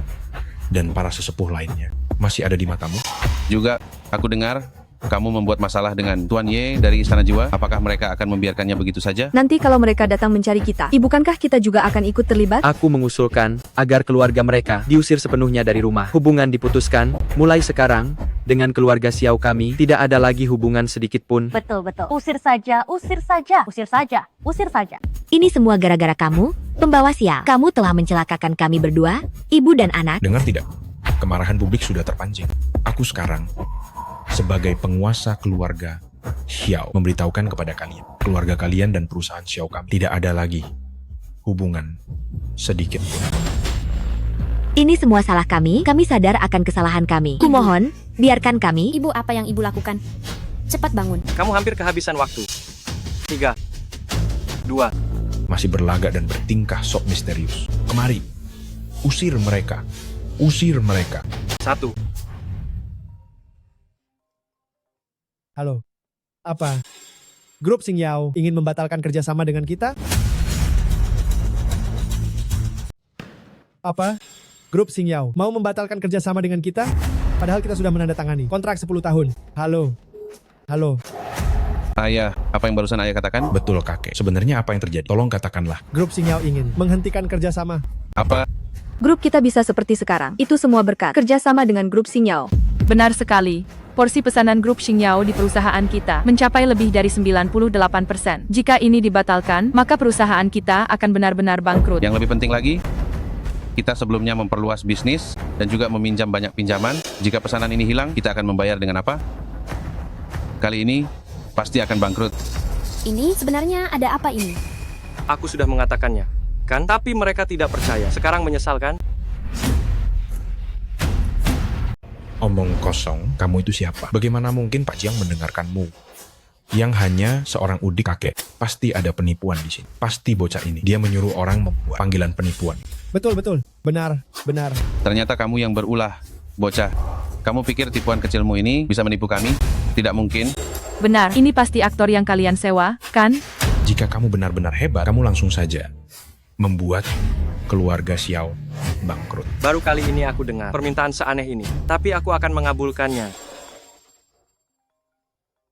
Speaker 23: dan para sesepuh lainnya masih ada di matamu?
Speaker 24: Juga, aku dengar kamu membuat masalah dengan Tuan Ye dari Istana Jiwa. Apakah mereka akan membiarkannya begitu saja?
Speaker 11: Nanti kalau mereka datang mencari kita, bukankah kita juga akan ikut terlibat?
Speaker 14: Aku mengusulkan agar keluarga mereka diusir sepenuhnya dari rumah. Hubungan diputuskan. Mulai sekarang, dengan keluarga Xiao kami, tidak ada lagi hubungan sedikit pun.
Speaker 22: Betul. Usir saja.
Speaker 1: Ini semua gara-gara kamu, pembawa sial. Kamu telah mencelakakan kami berdua, ibu dan anak.
Speaker 23: Dengar tidak? Kemarahan publik sudah terpancing. Aku sekarang sebagai penguasa keluarga Xiao memberitahukan kepada kalian, keluarga kalian dan perusahaan Xiao kami tidak ada lagi hubungan sedikit pun.
Speaker 1: Ini semua salah kami sadar akan kesalahan kami. Kumohon, biarkan kami.
Speaker 2: Ibu, apa yang ibu lakukan? Cepat bangun.
Speaker 3: Kamu hampir kehabisan waktu. 3, 2.
Speaker 23: Masih berlagak dan bertingkah sok misterius. Kemari, usir mereka. Usir mereka.
Speaker 3: 1.
Speaker 12: Halo, apa? Grup Xingyao ingin membatalkan kerjasama dengan kita? Apa? Grup Xingyao mau membatalkan kerjasama dengan kita? Padahal kita sudah menandatangani kontrak 10 tahun. Halo?
Speaker 24: Ayah, apa yang barusan ayah katakan?
Speaker 23: Betul kakek. Sebenarnya apa yang terjadi? Tolong katakanlah.
Speaker 12: Grup Xingyao ingin menghentikan kerjasama.
Speaker 24: Apa?
Speaker 11: Grup kita bisa seperti sekarang. Itu semua berkat kerjasama dengan grup Xingyao.
Speaker 6: Benar sekali. Porsi pesanan grup Xingyao di perusahaan kita mencapai lebih dari 98%. Jika ini dibatalkan, maka perusahaan kita akan benar-benar bangkrut.
Speaker 24: Yang lebih penting lagi, kita sebelumnya memperluas bisnis dan juga meminjam banyak pinjaman. Jika pesanan ini hilang, kita akan membayar dengan apa? Kali ini, pasti akan bangkrut.
Speaker 2: Ini sebenarnya ada apa ini?
Speaker 3: Aku sudah mengatakannya, kan? Tapi mereka tidak percaya. Sekarang menyesal, kan?
Speaker 23: Omong kosong, kamu itu siapa? Bagaimana mungkin Pak Jiang mendengarkanmu? Yang hanya seorang udik kakek. Pasti ada penipuan di sini. Pasti bocah ini. Dia menyuruh orang membuat panggilan penipuan.
Speaker 12: Betul. Benar.
Speaker 24: Ternyata kamu yang berulah, bocah. Kamu pikir tipuan kecilmu ini bisa menipu kami? Tidak mungkin.
Speaker 6: Benar, ini pasti aktor yang kalian sewa, kan?
Speaker 23: Jika kamu benar-benar hebat, kamu langsung saja membuat keluarga Xiao bangkrut.
Speaker 3: Baru kali ini aku dengar permintaan seaneh ini, tapi aku akan mengabulkannya.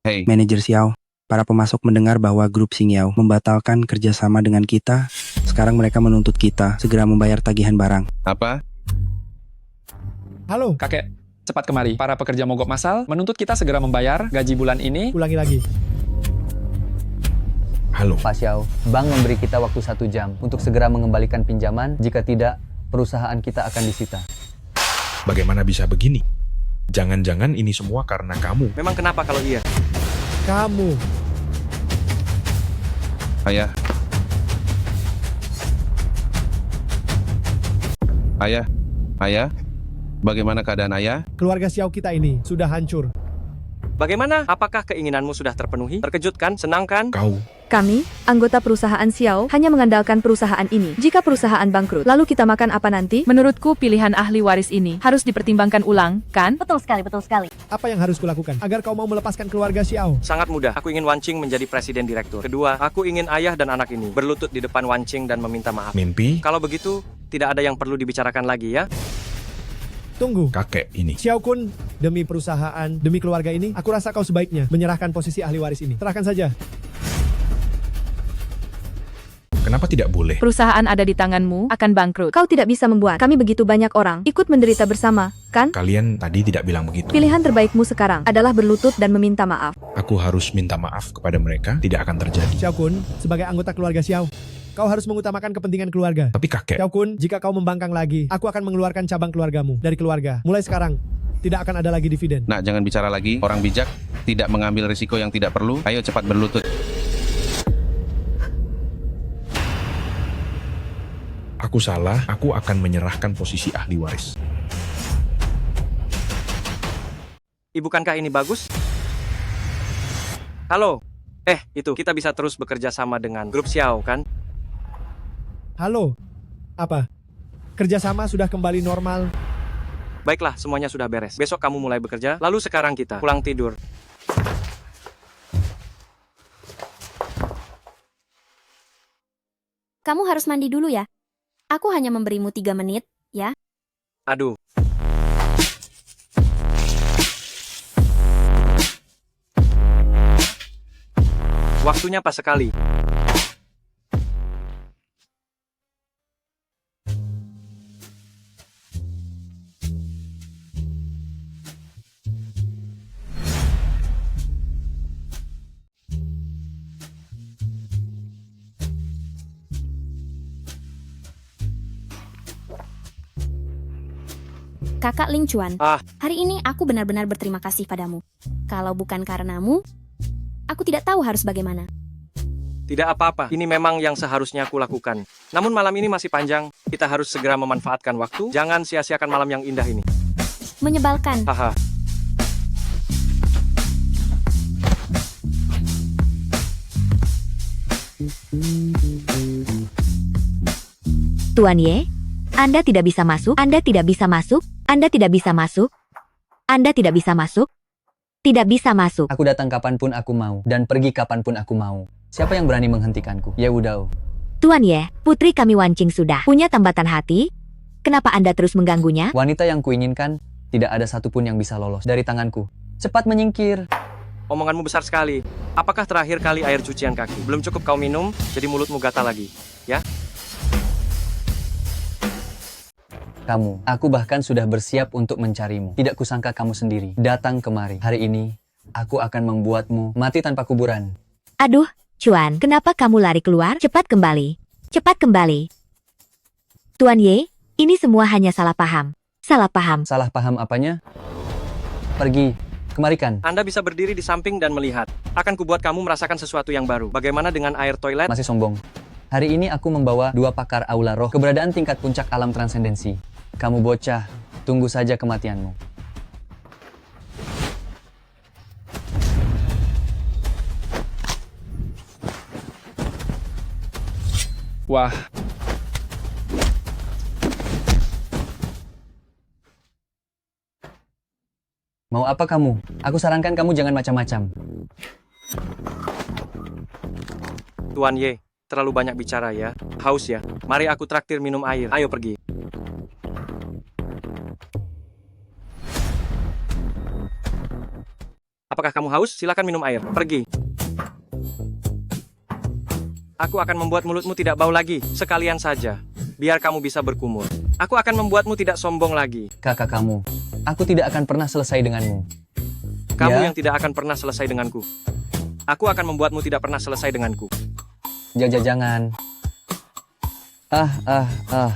Speaker 24: Hey,
Speaker 20: Manajer Xiao, para pemasok mendengar bahwa grup Xingyao membatalkan kerjasama dengan kita. Sekarang mereka menuntut kita segera membayar tagihan barang.
Speaker 24: Apa?
Speaker 12: Halo?
Speaker 9: Kakek, cepat kemari. Para pekerja mogok massal menuntut kita segera membayar gaji bulan ini.
Speaker 12: Ulangi lagi.
Speaker 23: Halo.
Speaker 18: Pak Xiao, bank memberi kita waktu 1 jam untuk segera mengembalikan pinjaman. Jika tidak, perusahaan kita akan disita.
Speaker 23: Bagaimana bisa begini? Jangan-jangan ini semua karena kamu.
Speaker 3: Memang kenapa kalau iya?
Speaker 12: Kamu.
Speaker 24: Ayah. Ayah. Bagaimana keadaan ayah?
Speaker 12: Keluarga Xiao kita ini sudah hancur.
Speaker 3: Bagaimana? Apakah keinginanmu sudah terpenuhi? Terkejut kan? Senang kan?
Speaker 11: Kami, anggota perusahaan Xiao, hanya mengandalkan perusahaan ini. Jika perusahaan bangkrut, lalu kita makan apa nanti?
Speaker 6: Menurutku pilihan ahli waris ini harus dipertimbangkan ulang, kan?
Speaker 22: Betul sekali.
Speaker 12: Apa yang harus kulakukan agar kau mau melepaskan keluarga Xiao?
Speaker 3: Sangat mudah. Aku ingin Wan Qing menjadi presiden direktur. Kedua, aku ingin ayah dan anak ini berlutut di depan Wan Qing dan meminta maaf.
Speaker 23: Mimpi?
Speaker 3: Kalau begitu, tidak ada yang perlu dibicarakan lagi ya.
Speaker 12: Tunggu.
Speaker 23: Kakek ini.
Speaker 12: Xiao Kun, demi perusahaan, demi keluarga ini, aku rasa kau sebaiknya menyerahkan posisi ahli waris ini. Serahkan saja.
Speaker 23: Kenapa tidak boleh?
Speaker 6: Perusahaan ada di tanganmu akan bangkrut.
Speaker 11: Kau tidak bisa membuat kami begitu banyak orang ikut menderita bersama, kan?
Speaker 23: Kalian tadi tidak bilang begitu.
Speaker 11: Pilihan terbaikmu sekarang adalah berlutut dan meminta maaf.
Speaker 23: Aku harus minta maaf kepada mereka, tidak akan terjadi.
Speaker 12: Xiao Kun, sebagai anggota keluarga Xiao, Kau harus mengutamakan kepentingan keluarga.
Speaker 23: Tapi kakek...
Speaker 12: Xiao Kun, jika kau membangkang lagi, aku akan mengeluarkan cabang keluargamu dari keluarga. Mulai sekarang, tidak akan ada lagi dividen.
Speaker 24: Nak, jangan bicara lagi. Orang bijak tidak mengambil risiko yang tidak perlu. Ayo cepat berlutut.
Speaker 23: Aku salah, aku akan menyerahkan posisi ahli waris.
Speaker 3: Bukankah ini bagus? Halo? Itu, kita bisa terus bekerja sama dengan grup Xiao, kan?
Speaker 12: Halo? Apa? Kerjasama sudah kembali normal?
Speaker 3: Baiklah, semuanya sudah beres. Besok kamu mulai bekerja, lalu sekarang kita pulang tidur.
Speaker 2: Kamu harus mandi dulu ya. Aku hanya memberimu 3 menit, ya.
Speaker 3: Aduh. Waktunya pas sekali.
Speaker 2: Kakak Ling Chuan, hari ini aku benar-benar berterima kasih padamu. Kalau bukan karenamu, aku tidak tahu harus bagaimana.
Speaker 3: Tidak apa-apa, ini memang yang seharusnya aku lakukan. Namun malam ini masih panjang, kita harus segera memanfaatkan waktu. Jangan sia-siakan malam yang indah ini.
Speaker 2: Menyebalkan.
Speaker 3: Haha.
Speaker 1: Tuan Ye, Anda tidak bisa masuk, Anda tidak bisa masuk, Anda tidak bisa masuk, Anda tidak bisa masuk, tidak bisa masuk.
Speaker 18: Aku datang kapanpun aku mau, dan pergi kapanpun aku mau. Siapa yang berani menghentikanku? Ya Wudao.
Speaker 1: Tuan Ye, putri kami Wancing sudah punya tambatan hati. Kenapa Anda terus mengganggunya?
Speaker 18: Wanita yang kuinginkan, tidak ada satupun yang bisa lolos dari tanganku. Cepat menyingkir.
Speaker 3: Omonganmu besar sekali. Apakah terakhir kali air cucian kaki? Belum cukup kau minum, jadi mulutmu gatal lagi. Ya?
Speaker 18: Aku bahkan sudah bersiap untuk mencarimu. Tidak kusangka kamu sendiri datang kemari. Hari ini, aku akan membuatmu mati tanpa kuburan.
Speaker 1: Aduh, Chuan, kenapa kamu lari keluar? Cepat kembali. Cepat kembali. Tuan Ye, ini semua hanya salah paham. Salah paham.
Speaker 18: Salah paham apanya? Pergi. Kemarikan.
Speaker 3: Anda bisa berdiri di samping dan melihat. Akan kubuat kamu merasakan sesuatu yang baru. Bagaimana dengan air toilet?
Speaker 18: Masih sombong. Hari ini aku membawa 2 pakar aula roh, keberadaan tingkat puncak alam transendensi. Kamu bocah, tunggu saja kematianmu.
Speaker 9: Wah.
Speaker 18: Mau apa kamu? Aku sarankan kamu jangan macam-macam.
Speaker 3: Tuan Ye, terlalu banyak bicara ya. Haus ya. Mari aku traktir minum air. Ayo pergi. Apakah kamu haus? Silakan minum air. Pergi. Aku akan membuat mulutmu tidak bau lagi. Sekalian saja. Biar kamu bisa berkumur. Aku akan membuatmu tidak sombong lagi.
Speaker 18: Kakak kamu, aku tidak akan pernah selesai denganmu.
Speaker 3: Kamu yang tidak akan pernah selesai denganku. Aku akan membuatmu tidak pernah selesai denganku.
Speaker 18: Jangan.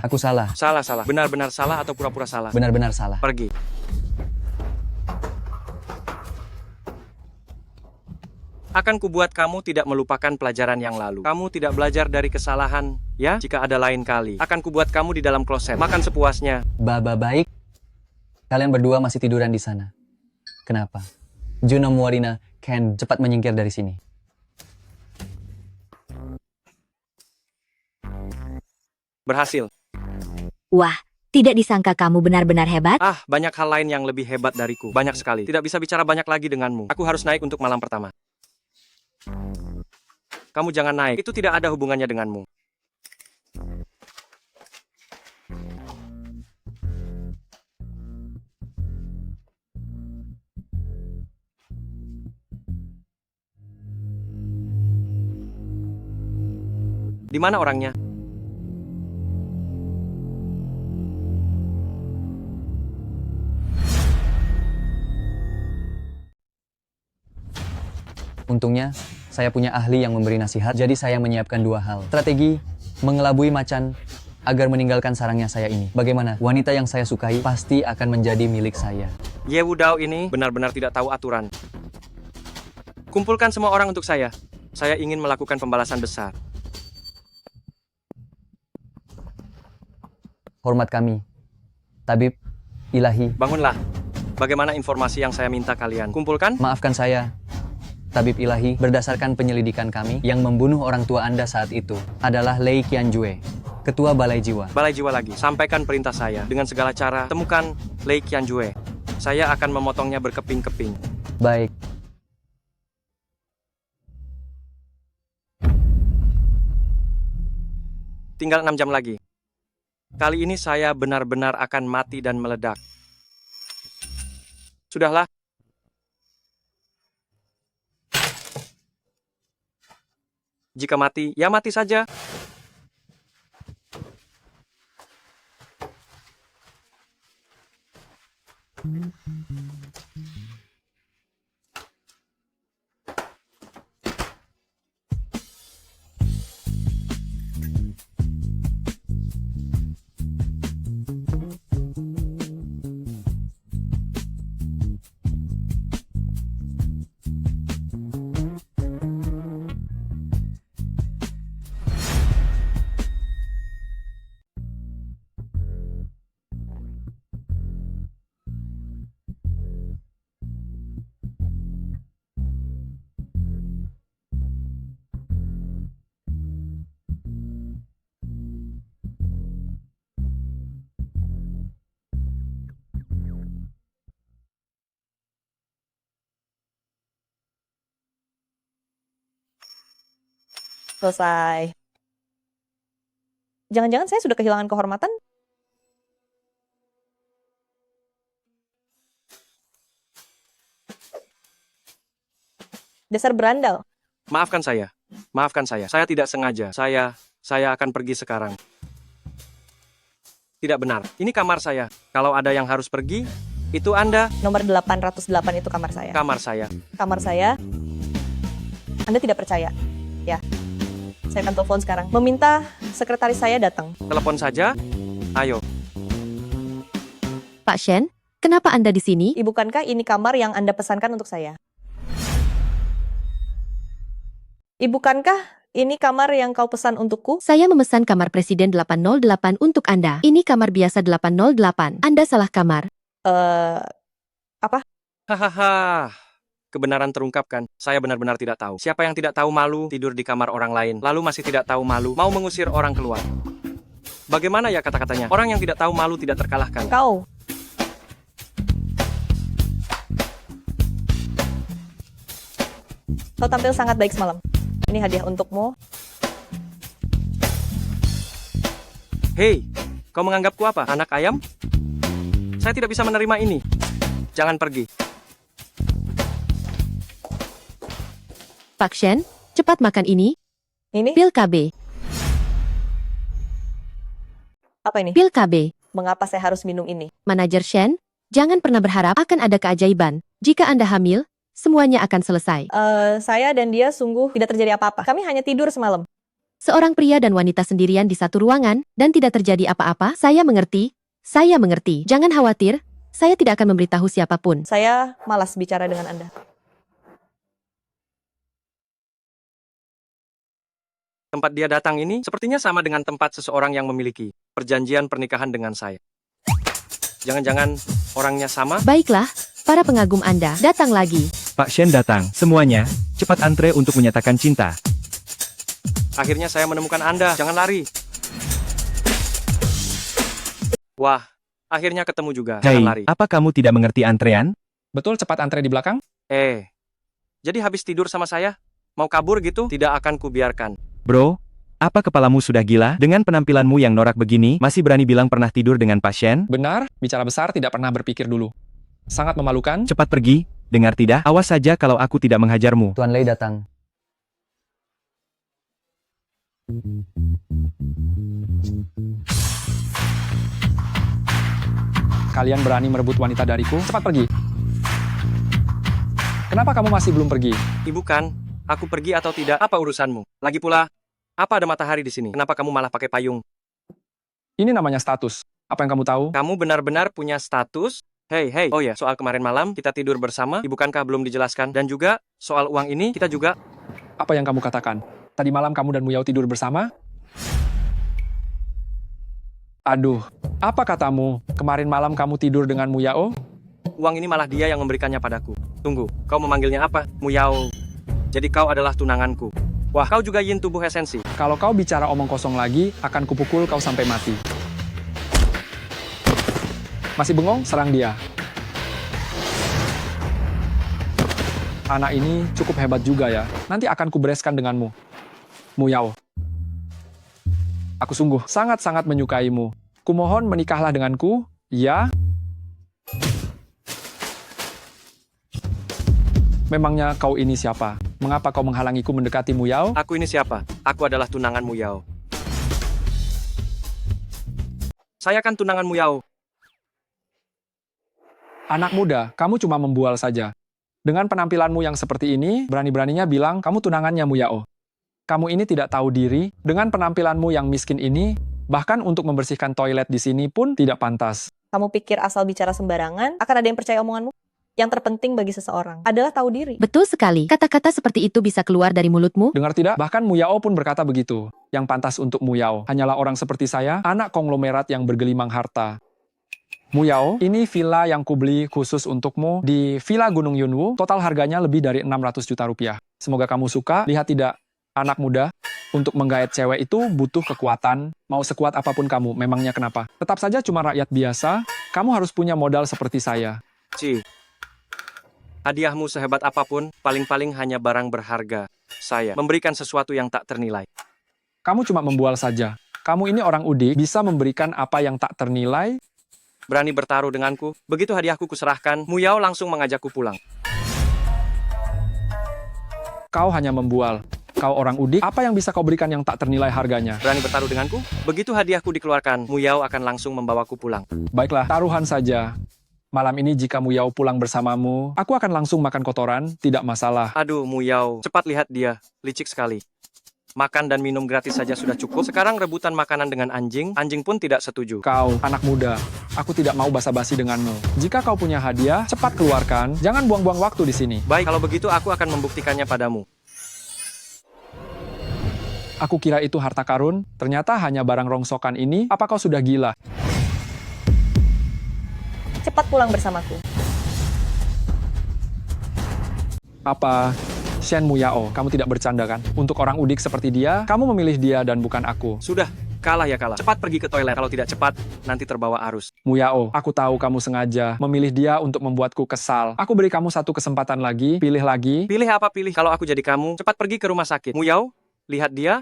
Speaker 18: Aku salah.
Speaker 3: Salah. Benar-benar salah atau pura-pura salah?
Speaker 18: Benar-benar salah.
Speaker 3: Pergi. Akan kubuat kamu tidak melupakan pelajaran yang lalu. Kamu tidak belajar dari kesalahan, ya? Jika ada lain kali, akan kubuat kamu di dalam kloset. Makan sepuasnya.
Speaker 18: Baik. Kalian berdua masih tiduran di sana. Kenapa? Juno Muarina, Ken, cepat menyingkir dari sini.
Speaker 3: Berhasil.
Speaker 1: Wah, tidak disangka kamu benar-benar hebat.
Speaker 3: Banyak hal lain yang lebih hebat dariku. Banyak sekali. Tidak bisa bicara banyak lagi denganmu. Aku harus naik untuk malam pertama. Kamu jangan naik. Itu tidak ada hubungannya denganmu. Di mana orangnya?
Speaker 18: Untungnya, saya punya ahli yang memberi nasihat, jadi saya menyiapkan 2 hal. Strategi mengelabui macan agar meninggalkan sarangnya saya ini. Bagaimana? Wanita yang saya sukai pasti akan menjadi milik saya.
Speaker 3: Ye Wudao ini benar-benar tidak tahu aturan. Kumpulkan semua orang untuk saya. Saya ingin melakukan pembalasan besar.
Speaker 18: Hormat kami. Tabib Ilahi.
Speaker 3: Bangunlah. Bagaimana informasi yang saya minta kalian kumpulkan?
Speaker 18: Maafkan saya, Tabib Ilahi. Berdasarkan penyelidikan kami, yang membunuh orang tua Anda saat itu adalah Lei Qianjue, Ketua Balai Jiwa.
Speaker 3: Balai Jiwa lagi. Sampaikan perintah saya. Dengan segala cara, temukan Lei Qianjue. Saya akan memotongnya berkeping-keping.
Speaker 18: Baik.
Speaker 3: Tinggal 6 jam lagi. Kali ini saya benar-benar akan mati dan meledak. Sudahlah. Jika mati, ya mati saja.
Speaker 22: Selesai. Jangan-jangan saya sudah kehilangan kehormatan? Dasar berandal.
Speaker 3: Maafkan saya. Maafkan saya. Saya tidak sengaja. Saya akan pergi sekarang. Tidak benar. Ini kamar saya. Kalau ada yang harus pergi, itu Anda.
Speaker 22: Nomor 808 itu kamar saya.
Speaker 3: Kamar saya.
Speaker 22: Kamar saya. Anda tidak percaya? Ya. Saya akan telepon sekarang. Meminta sekretaris saya datang.
Speaker 3: Telepon saja. Ayo.
Speaker 1: Pak Shen, kenapa Anda di sini?
Speaker 22: Bukankah ini kamar yang Anda pesankan untuk saya? Bukankah ini kamar yang kau pesan untukku?
Speaker 1: Saya memesan kamar Presiden 808 untuk Anda. Ini kamar biasa 808. Anda salah kamar.
Speaker 22: Apa?
Speaker 3: Hahaha. Kebenaran terungkapkan. Saya benar-benar tidak tahu. Siapa yang tidak tahu malu tidur di kamar orang lain, lalu masih tidak tahu malu, mau mengusir orang keluar. Bagaimana ya kata-katanya? Orang yang tidak tahu malu tidak terkalahkan.
Speaker 22: Kau. Kau tampil sangat baik semalam. Ini hadiah untukmu.
Speaker 3: Hei, kau menganggapku apa? Anak ayam? Saya tidak bisa menerima ini. Jangan pergi.
Speaker 1: Pak Shen, cepat makan ini.
Speaker 22: Ini?
Speaker 1: Pil KB.
Speaker 22: Apa ini?
Speaker 1: Pil KB.
Speaker 22: Mengapa saya harus minum ini?
Speaker 1: Manajer Shen, jangan pernah berharap akan ada keajaiban. Jika Anda hamil, semuanya akan selesai.
Speaker 22: Saya dan dia sungguh tidak terjadi apa-apa. Kami hanya tidur semalam.
Speaker 1: Seorang pria dan wanita sendirian di satu ruangan, dan tidak terjadi apa-apa. Saya mengerti. Saya mengerti. Jangan khawatir, saya tidak akan memberitahu siapapun.
Speaker 22: Saya malas bicara dengan Anda.
Speaker 3: Tempat dia datang ini sepertinya sama dengan tempat seseorang yang memiliki perjanjian pernikahan dengan saya. Jangan-jangan orangnya sama?
Speaker 1: Baiklah, para pengagum Anda datang lagi.
Speaker 21: Pak Shen datang. Semuanya, cepat antre untuk menyatakan cinta.
Speaker 3: Akhirnya saya menemukan Anda. Jangan lari. Wah, akhirnya ketemu juga.
Speaker 21: Hei,
Speaker 3: Jangan lari.
Speaker 21: apa kamu tidak mengerti antrean?
Speaker 9: Betul cepat antre di belakang?
Speaker 3: Jadi habis tidur sama saya? Mau kabur gitu? Tidak akan kubiarkan.
Speaker 21: Bro, apa kepalamu sudah gila? Dengan penampilanmu yang norak begini, masih berani bilang pernah tidur dengan Pak Shen?
Speaker 9: Benar, bicara besar tidak pernah berpikir dulu. Sangat memalukan.
Speaker 21: Cepat pergi, dengar tidak? Awas saja kalau aku tidak menghajarmu.
Speaker 18: Tuan Lei datang.
Speaker 9: Kalian berani merebut wanita dariku? Cepat pergi. Kenapa kamu masih belum pergi?
Speaker 3: Ibu kan, aku pergi atau tidak, apa urusanmu? Lagi pula, Apa ada matahari di sini? Kenapa kamu malah pakai payung?
Speaker 9: Ini namanya status. Apa yang kamu tahu?
Speaker 3: Kamu benar-benar punya status? Hei, oh ya, soal kemarin malam kita tidur bersama, bukankah belum dijelaskan? Dan juga, soal uang ini, kita juga...
Speaker 9: Apa yang kamu katakan? Tadi malam kamu dan Mu Yao tidur bersama? Aduh, apa katamu? Kemarin malam kamu tidur dengan Mu Yao?
Speaker 3: Uang ini malah dia yang memberikannya padaku. Tunggu, kau memanggilnya apa? Mu Yao. Jadi kau adalah tunanganku. Wah, kau juga yin tubuh esensi.
Speaker 9: Kalau kau bicara omong kosong lagi, akan kupukul kau sampai mati. Masih bengong? Serang dia. Anak ini cukup hebat juga ya. Nanti akan kubereskan denganmu. Mu Yao. Aku sungguh sangat-sangat menyukaimu. Kumohon menikahlah denganku, ya? Memangnya kau ini siapa? Mengapa kau menghalangiku mendekati Mu Yao?
Speaker 3: Aku ini siapa? Aku adalah tunangan Mu Yao. Saya kan tunangan Mu Yao.
Speaker 9: Anak muda, kamu cuma membual saja. Dengan penampilanmu yang seperti ini, berani-beraninya bilang kamu tunangannya Mu Yao. Kamu ini tidak tahu diri, dengan penampilanmu yang miskin ini, bahkan untuk membersihkan toilet di sini pun tidak pantas.
Speaker 22: Kamu pikir asal bicara sembarangan, akan ada yang percaya omonganmu? Yang terpenting bagi seseorang adalah tahu diri.
Speaker 1: Betul sekali. Kata-kata seperti itu bisa keluar dari mulutmu.
Speaker 9: Dengar tidak? Bahkan Mu Yao pun berkata begitu. Yang pantas untuk Mu Yao hanyalah orang seperti saya, anak konglomerat yang bergelimang harta. Mu Yao, ini villa yang kubeli khusus untukmu di Villa Gunung Yunwu. Total harganya lebih dari 600 juta rupiah. Semoga kamu suka. Lihat tidak, anak muda, untuk menggait cewek itu butuh kekuatan. Mau sekuat apapun kamu, memangnya kenapa? Tetap saja cuma rakyat biasa, kamu harus punya modal seperti saya.
Speaker 3: Hadiahmu sehebat apapun, paling-paling hanya barang berharga. Saya memberikan sesuatu yang tak ternilai.
Speaker 9: Kamu cuma membual saja. Kamu ini orang udik, bisa memberikan apa yang tak ternilai.
Speaker 3: Berani bertaruh denganku? Begitu hadiahku kuserahkan, Mu Yao langsung mengajakku pulang.
Speaker 9: Kau hanya membual. Kau orang udik, apa yang bisa kau berikan yang tak ternilai harganya?
Speaker 3: Berani bertaruh denganku? Begitu hadiahku dikeluarkan, Mu Yao akan langsung membawaku pulang.
Speaker 9: Baiklah, taruhan saja. Malam ini jika Mu Yao pulang bersamamu, aku akan langsung makan kotoran, tidak masalah.
Speaker 3: Aduh, Mu Yao, cepat lihat dia, licik sekali. Makan dan minum gratis saja sudah cukup. Sekarang rebutan makanan dengan anjing, anjing pun tidak setuju.
Speaker 9: Kau, anak muda, aku tidak mau basa-basi denganmu. Jika kau punya hadiah, cepat keluarkan. Jangan buang-buang waktu di sini.
Speaker 3: Baik, kalau begitu aku akan membuktikannya padamu.
Speaker 9: Aku kira itu harta karun, ternyata hanya barang rongsokan ini. Apa kau sudah gila?
Speaker 22: Cepat pulang bersamaku.
Speaker 9: Apa? Shen Mu Yao, kamu tidak bercanda kan? Untuk orang udik seperti dia, kamu memilih dia dan bukan aku.
Speaker 3: Sudah, kalah ya kalah. Cepat pergi ke toilet. Kalau tidak cepat, nanti terbawa arus.
Speaker 9: Mu Yao, aku tahu kamu sengaja memilih dia untuk membuatku kesal. Aku beri kamu satu kesempatan lagi, pilih lagi.
Speaker 3: Pilih apa pilih? Kalau aku jadi kamu, cepat pergi ke rumah sakit. Mu Yao, lihat dia.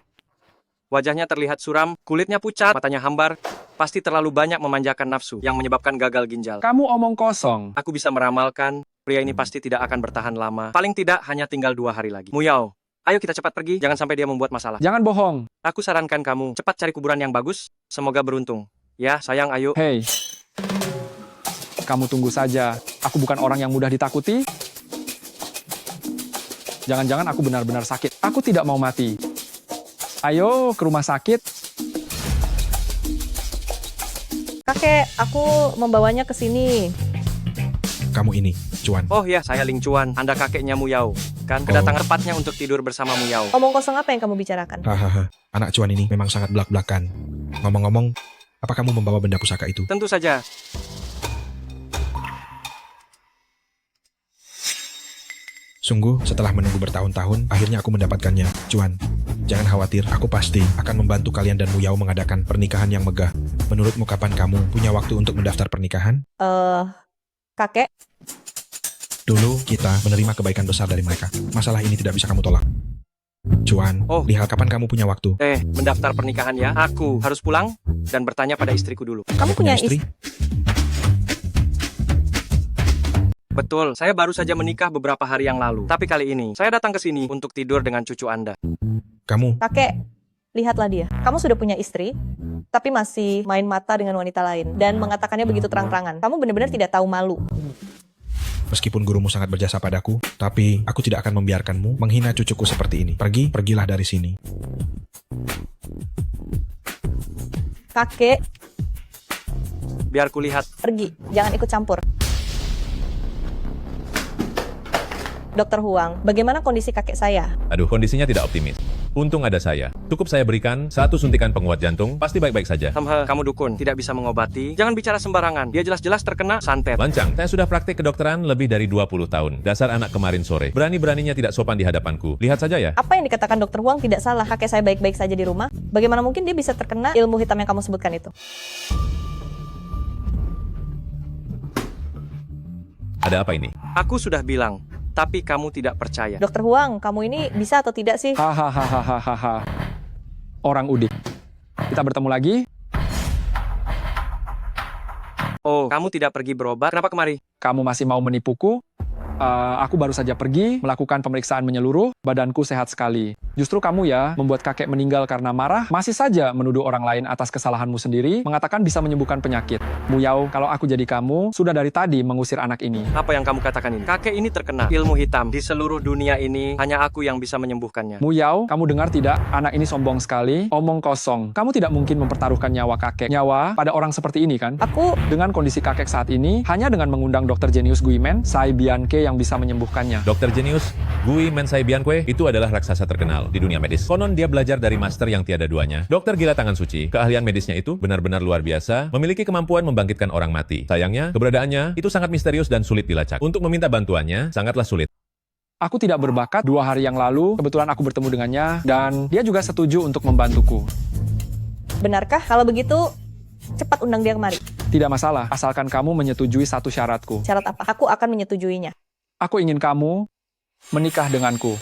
Speaker 3: Wajahnya terlihat suram, kulitnya pucat, matanya hambar. Pasti terlalu banyak memanjakan nafsu yang menyebabkan gagal ginjal.
Speaker 9: Kamu omong kosong.
Speaker 3: Aku bisa meramalkan, pria ini pasti tidak akan bertahan lama. Paling tidak hanya tinggal 2 hari lagi. Mu Yao, ayo kita cepat pergi, jangan sampai dia membuat masalah.
Speaker 9: Jangan bohong.
Speaker 3: Aku sarankan kamu, cepat cari kuburan yang bagus, semoga beruntung. Ya, sayang, ayo.
Speaker 9: Hei, kamu tunggu saja. Aku bukan orang yang mudah ditakuti. Jangan-jangan aku benar-benar sakit. Aku tidak mau mati. Ayo ke rumah sakit.
Speaker 22: Kakek, aku membawanya ke sini.
Speaker 23: Kamu ini, Cuan.
Speaker 3: Oh ya, saya Ling Cuan. Anda kakeknya Mu Yao. Kan kedatangan tepatnya untuk tidur bersama Mu Yao.
Speaker 22: Omong kosong apa yang kamu bicarakan?
Speaker 23: Hahaha, anak Cuan ini memang sangat belak-belakan. Ngomong-ngomong, apa kamu membawa benda pusaka itu?
Speaker 3: Tentu saja.
Speaker 23: Sungguh, setelah menunggu bertahun-tahun, akhirnya aku mendapatkannya. Cuan, jangan khawatir, aku pasti akan membantu kalian dan Mu Yao mengadakan pernikahan yang megah. Menurutmu kapan kamu punya waktu untuk mendaftar pernikahan?
Speaker 22: Kakek?
Speaker 23: Dulu, kita menerima kebaikan besar dari mereka. Masalah ini tidak bisa kamu tolak. Cuan, lihat kapan kamu punya waktu.
Speaker 3: Mendaftar pernikahan ya. Aku harus pulang dan bertanya pada istriku dulu.
Speaker 22: Kamu punya istri?
Speaker 3: Betul, saya baru saja menikah beberapa hari yang lalu. Tapi kali ini, saya datang ke sini untuk tidur dengan cucu Anda.
Speaker 23: Kamu?
Speaker 22: Kakek, lihatlah dia. Kamu sudah punya istri, tapi masih main mata dengan wanita lain. Dan mengatakannya begitu terang-terangan. Kamu benar-benar tidak tahu malu.
Speaker 23: Meskipun gurumu sangat berjasa padaku, tapi aku tidak akan membiarkanmu menghina cucuku seperti ini. Pergilah dari sini.
Speaker 22: Kakek,
Speaker 3: Biar kulihat.
Speaker 22: pergi. Jangan ikut campur. Dokter Huang, bagaimana kondisi kakek saya?
Speaker 4: Aduh, kondisinya tidak optimis. Untung ada saya. Cukup saya berikan 1 suntikan penguat jantung, pasti baik-baik saja.
Speaker 3: Kamu dukun, tidak bisa mengobati. Jangan bicara sembarangan. Dia jelas-jelas terkena santet.
Speaker 4: Lancang, saya sudah praktik kedokteran lebih dari 20 tahun. Dasar anak kemarin sore. Berani-beraninya tidak sopan di hadapanku. Lihat saja ya.
Speaker 22: Apa yang dikatakan Dokter Huang tidak salah. Kakek saya baik-baik saja di rumah. Bagaimana mungkin dia bisa terkena ilmu hitam yang kamu sebutkan itu?
Speaker 4: Ada apa ini?
Speaker 3: Aku sudah bilang, tapi kamu tidak percaya.
Speaker 22: Dokter Huang, kamu ini bisa atau tidak sih?
Speaker 9: Hahaha. Orang udik. Kita bertemu lagi.
Speaker 3: Oh, kamu tidak pergi berobat. Kenapa kemari?
Speaker 9: Kamu masih mau menipuku? Aku baru saja pergi, melakukan pemeriksaan menyeluruh, badanku sehat sekali. Justru kamu ya, membuat kakek meninggal karena marah, masih saja menuduh orang lain atas kesalahanmu sendiri, mengatakan bisa menyembuhkan penyakit. Muyao, kalau aku jadi kamu, sudah dari tadi mengusir anak ini.
Speaker 3: Apa yang kamu katakan ini? Kakek ini terkena ilmu hitam. Di seluruh dunia ini, hanya aku yang bisa menyembuhkannya.
Speaker 9: Muyao, kamu dengar tidak? Anak ini sombong sekali, omong kosong. Kamu tidak mungkin mempertaruhkan nyawa kakek. Nyawa pada orang seperti ini kan?
Speaker 22: Aku,
Speaker 9: dengan kondisi kakek saat ini, hanya dengan mengundang Dr. Genius Guimen, Sai Bianke yang bisa menyembuhkannya.
Speaker 4: Dr. Genius, Gui Mensai Bianque, itu adalah raksasa terkenal di dunia medis. Konon dia belajar dari master yang tiada duanya. Dokter gila tangan suci. Keahlian medisnya itu benar-benar luar biasa, memiliki kemampuan membangkitkan orang mati. Sayangnya, keberadaannya itu sangat misterius dan sulit dilacak. Untuk meminta bantuannya, sangatlah sulit.
Speaker 9: Aku tidak berbakat. 2 hari yang lalu, kebetulan aku bertemu dengannya, dan dia juga setuju untuk membantuku.
Speaker 22: benarkah? Kalau begitu, cepat undang dia kemari.
Speaker 9: Tidak masalah, asalkan kamu menyetujui satu syaratku.
Speaker 22: Syarat apa? Aku akan menyetujuinya.
Speaker 9: Aku ingin kamu menikah denganku.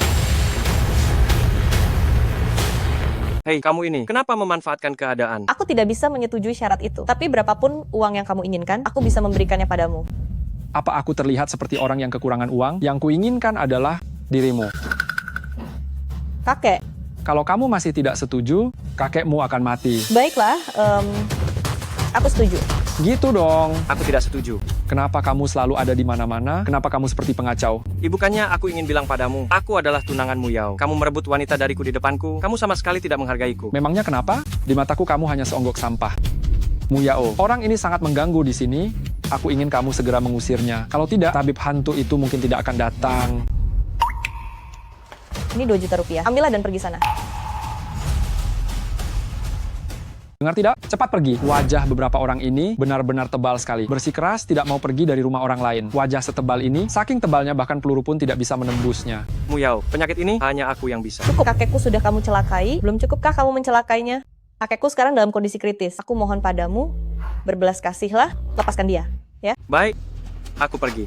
Speaker 3: Hei, kamu ini, kenapa memanfaatkan keadaan?
Speaker 22: Aku tidak bisa menyetujui syarat itu. Tapi berapapun uang yang kamu inginkan, aku bisa memberikannya padamu.
Speaker 9: Apa aku terlihat seperti orang yang kekurangan uang? Yang kuinginkan adalah dirimu.
Speaker 22: Kakek.
Speaker 9: Kalau kamu masih tidak setuju, kakekmu akan mati.
Speaker 22: Baiklah, aku setuju.
Speaker 9: Gitu dong.
Speaker 3: Aku tidak setuju.
Speaker 9: Kenapa kamu selalu ada di mana-mana? Kenapa kamu seperti pengacau?
Speaker 3: Bukannya aku ingin bilang padamu, aku adalah tunanganmu Yao. Kamu merebut wanita dariku di depanku, kamu sama sekali tidak menghargaiku.
Speaker 9: Memangnya kenapa? Di mataku kamu hanya seonggok sampah. Muyao, orang ini sangat mengganggu di sini. Aku ingin kamu segera mengusirnya. Kalau tidak, tabib hantu itu mungkin tidak akan datang.
Speaker 22: Ini 2 juta rupiah. Ambillah dan pergi sana.
Speaker 9: Dengar tidak? Cepat pergi. Wajah beberapa orang ini benar-benar tebal sekali. Bersikeras tidak mau pergi dari rumah orang lain. Wajah setebal ini, saking tebalnya bahkan peluru pun tidak bisa menembusnya.
Speaker 3: Muyao, penyakit ini hanya aku yang bisa.
Speaker 22: Cukup, kakekku sudah kamu celakai. Belum cukupkah kamu mencelakainya? Kakekku sekarang dalam kondisi kritis. Aku mohon padamu, berbelas kasihlah, lepaskan dia. Ya?
Speaker 3: Baik, aku pergi.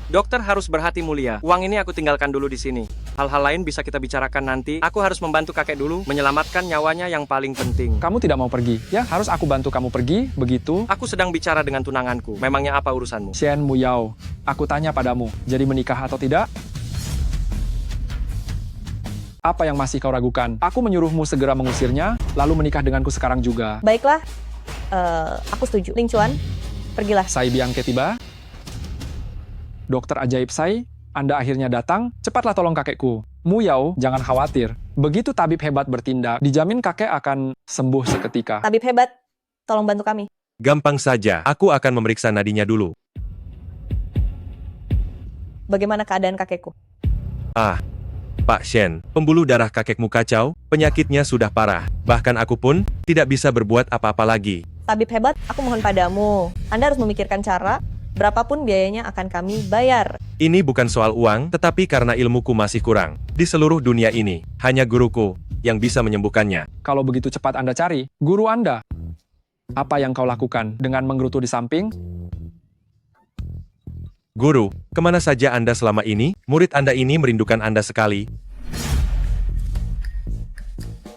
Speaker 3: Dokter harus berhati mulia. Uang ini aku tinggalkan dulu di sini. Hal-hal lain bisa kita bicarakan nanti. Aku harus membantu kakek dulu, menyelamatkan nyawanya yang paling penting.
Speaker 9: Kamu tidak mau pergi, ya? Harus aku bantu kamu pergi, begitu?
Speaker 3: Aku sedang bicara dengan tunanganku. Memangnya apa urusanmu?
Speaker 9: Shen Muyao, aku tanya padamu, jadi menikah atau tidak? Apa yang masih kau ragukan? Aku menyuruhmu segera mengusirnya, lalu menikah denganku sekarang juga.
Speaker 22: Baiklah, aku setuju. Ling Chuan, pergilah.
Speaker 9: Sai Bianke tiba. Dokter ajaib Sai, Anda akhirnya datang. Cepatlah tolong kakekku. Muyao, jangan khawatir. Begitu tabib hebat bertindak, dijamin kakek akan sembuh seketika.
Speaker 22: Tabib hebat, tolong bantu kami.
Speaker 24: Gampang saja, aku akan memeriksa nadinya dulu.
Speaker 22: Bagaimana keadaan kakekku?
Speaker 24: Pak Shen, pembuluh darah kakekmu kacau, penyakitnya sudah parah. Bahkan aku pun tidak bisa berbuat apa-apa lagi.
Speaker 22: Tabib hebat, aku mohon padamu. Anda harus memikirkan cara, berapapun biayanya akan kami bayar.
Speaker 24: Ini bukan soal uang, tetapi karena ilmuku masih kurang. Di seluruh dunia ini, hanya guruku yang bisa menyembuhkannya.
Speaker 9: Kalau begitu cepat Anda cari, guru Anda. Apa yang kau lakukan dengan menggerutu di samping?
Speaker 24: Guru, kemana saja Anda selama ini? Murid Anda ini merindukan Anda sekali.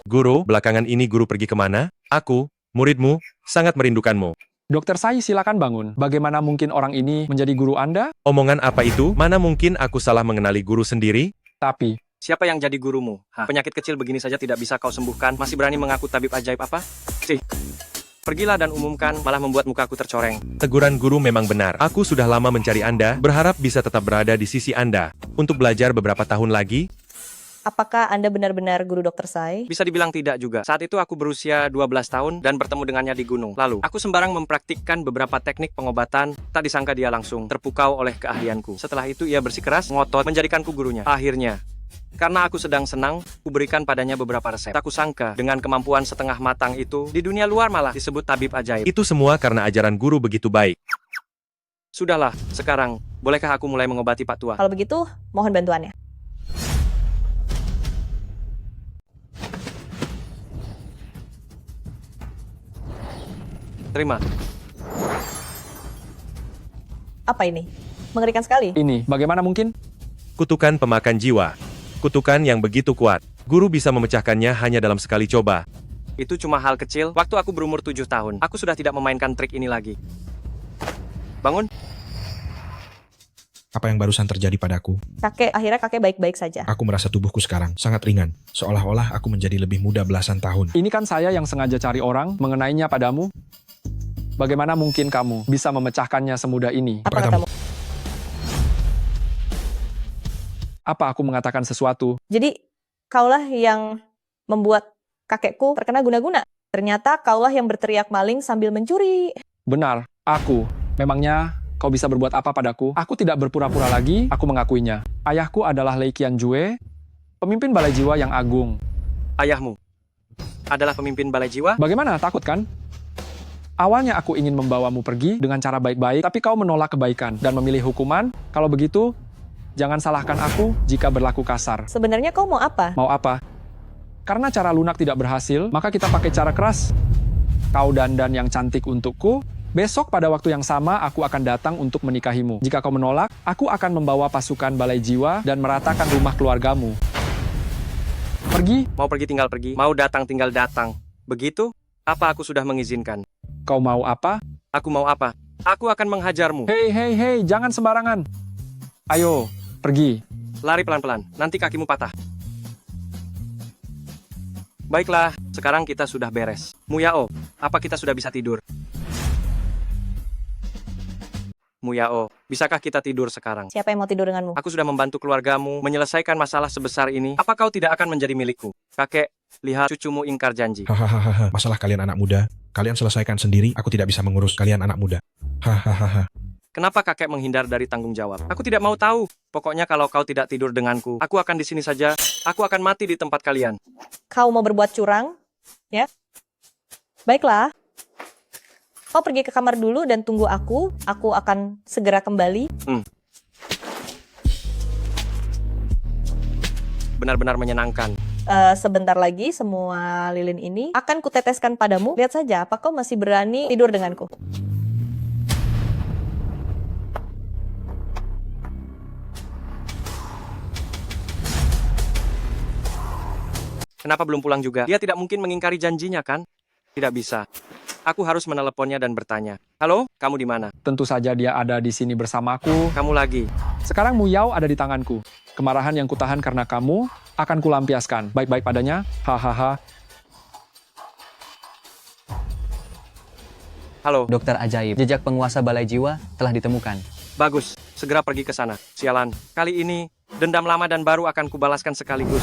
Speaker 24: Guru, belakangan ini guru pergi kemana? Aku, muridmu, sangat merindukanmu.
Speaker 9: Dokter Sai, silakan bangun. Bagaimana mungkin orang ini menjadi guru Anda?
Speaker 24: Omongan apa itu? Mana mungkin aku salah mengenali guru sendiri?
Speaker 9: Tapi,
Speaker 3: siapa yang jadi gurumu? Penyakit kecil begini saja tidak bisa kau sembuhkan, masih berani mengaku tabib ajaib apa? Pergilah dan umumkan, malah membuat mukaku tercoreng.
Speaker 24: Teguran guru memang benar. Aku sudah lama mencari Anda, berharap bisa tetap berada di sisi Anda. Untuk belajar beberapa tahun lagi,
Speaker 22: Apakah Anda benar-benar guru Dr. Sai?
Speaker 3: Bisa dibilang tidak juga. Saat itu aku berusia 12 tahun dan bertemu dengannya di gunung. Lalu, aku sembarang mempraktikkan beberapa teknik pengobatan. Tak disangka dia langsung terpukau oleh keahlianku. Setelah itu ia bersikeras, ngotot, menjadikanku gurunya. Akhirnya, karena aku sedang senang, aku berikan padanya beberapa resep. Tak kusangka, dengan kemampuan setengah matang itu, di dunia luar malah disebut tabib ajaib.
Speaker 5: Itu semua karena ajaran guru begitu baik.
Speaker 3: Sudahlah, sekarang, bolehkah aku mulai mengobati Pak Tua?
Speaker 22: Kalau begitu, mohon bantuannya.
Speaker 3: Terima.
Speaker 22: Apa ini? Mengerikan sekali.
Speaker 9: Ini, bagaimana mungkin?
Speaker 5: Kutukan pemakan jiwa. Kutukan yang begitu kuat. Guru bisa memecahkannya hanya dalam sekali coba.
Speaker 3: Itu cuma hal kecil. Waktu aku berumur 7 tahun, aku sudah tidak memainkan trik ini lagi. Bangun.
Speaker 23: Apa yang barusan terjadi padaku?
Speaker 22: Akhirnya kakek baik-baik saja.
Speaker 23: Aku merasa tubuhku sekarang sangat ringan. Seolah-olah aku menjadi lebih muda belasan tahun.
Speaker 9: Ini kan saya yang sengaja cari orang mengenainya padamu. Bagaimana mungkin kamu bisa memecahkannya semudah ini?
Speaker 22: Apa katamu?
Speaker 9: Apa aku mengatakan sesuatu?
Speaker 22: Jadi, kaulah yang membuat kakekku terkena guna-guna. Ternyata kaulah yang berteriak maling sambil mencuri.
Speaker 9: Benar, aku. Memangnya kau bisa berbuat apa padaku? Aku tidak berpura-pura lagi, aku mengakuinya. Ayahku adalah Lei Qianjue, pemimpin balai jiwa yang agung.
Speaker 3: Ayahmu adalah pemimpin balai jiwa?
Speaker 9: Bagaimana, takut kan? Awalnya aku ingin membawamu pergi dengan cara baik-baik, tapi kau menolak kebaikan dan memilih hukuman. Kalau begitu, jangan salahkan aku jika berlaku kasar.
Speaker 22: Sebenarnya kau mau apa?
Speaker 9: Mau apa? Karena cara lunak tidak berhasil, maka kita pakai cara keras. Kau dandan yang cantik untukku. Besok pada waktu yang sama, aku akan datang untuk menikahimu. Jika kau menolak, aku akan membawa pasukan balai jiwa dan meratakan rumah keluargamu. Pergi?
Speaker 3: Mau pergi tinggal pergi, mau datang tinggal datang. Begitu? Apa aku sudah mengizinkan?
Speaker 9: Kau mau apa?
Speaker 3: Aku mau apa? Aku akan menghajarmu.
Speaker 9: Hei, jangan sembarangan. Ayo, pergi.
Speaker 3: Lari pelan-pelan, nanti kakimu patah. Baiklah, sekarang kita sudah beres. Muyao, apa kita sudah bisa tidur? Muyao, bisakah kita tidur sekarang?
Speaker 22: Siapa yang mau tidur denganmu?
Speaker 3: Aku sudah membantu keluargamu menyelesaikan masalah sebesar ini. Apa kau tidak akan menjadi milikku? Kakek, lihat cucumu ingkar janji.
Speaker 23: Hahaha, masalah kalian anak muda. Kalian selesaikan sendiri, aku tidak bisa mengurus kalian anak muda. Hahaha.
Speaker 3: Kenapa kakek menghindar dari tanggung jawab? Aku tidak mau tahu. Pokoknya kalau kau tidak tidur denganku, aku akan di sini saja. Aku akan mati di tempat kalian.
Speaker 22: Kau mau berbuat curang? Ya? Baiklah. Kau pergi ke kamar dulu dan tunggu aku. Aku akan segera kembali.
Speaker 3: Benar-benar menyenangkan.
Speaker 22: Sebentar lagi semua lilin ini akan kuteteskan padamu. Lihat saja, apa kau masih berani tidur denganku?
Speaker 3: Kenapa belum pulang juga? Dia tidak mungkin mengingkari janjinya, kan? Tidak bisa. Aku harus meneleponnya dan bertanya. Halo, kamu di mana?
Speaker 9: Tentu saja dia ada di sini bersamaku.
Speaker 3: Kamu lagi.
Speaker 9: Sekarang Muyao ada di tanganku. Kemarahan yang kutahan karena kamu akan kulampiaskan. Baik-baik padanya. Hahaha.
Speaker 3: Halo.
Speaker 18: Dokter ajaib, jejak penguasa balai jiwa telah ditemukan.
Speaker 3: Bagus, segera pergi ke sana. Sialan, kali ini dendam lama dan baru akan kubalaskan sekaligus.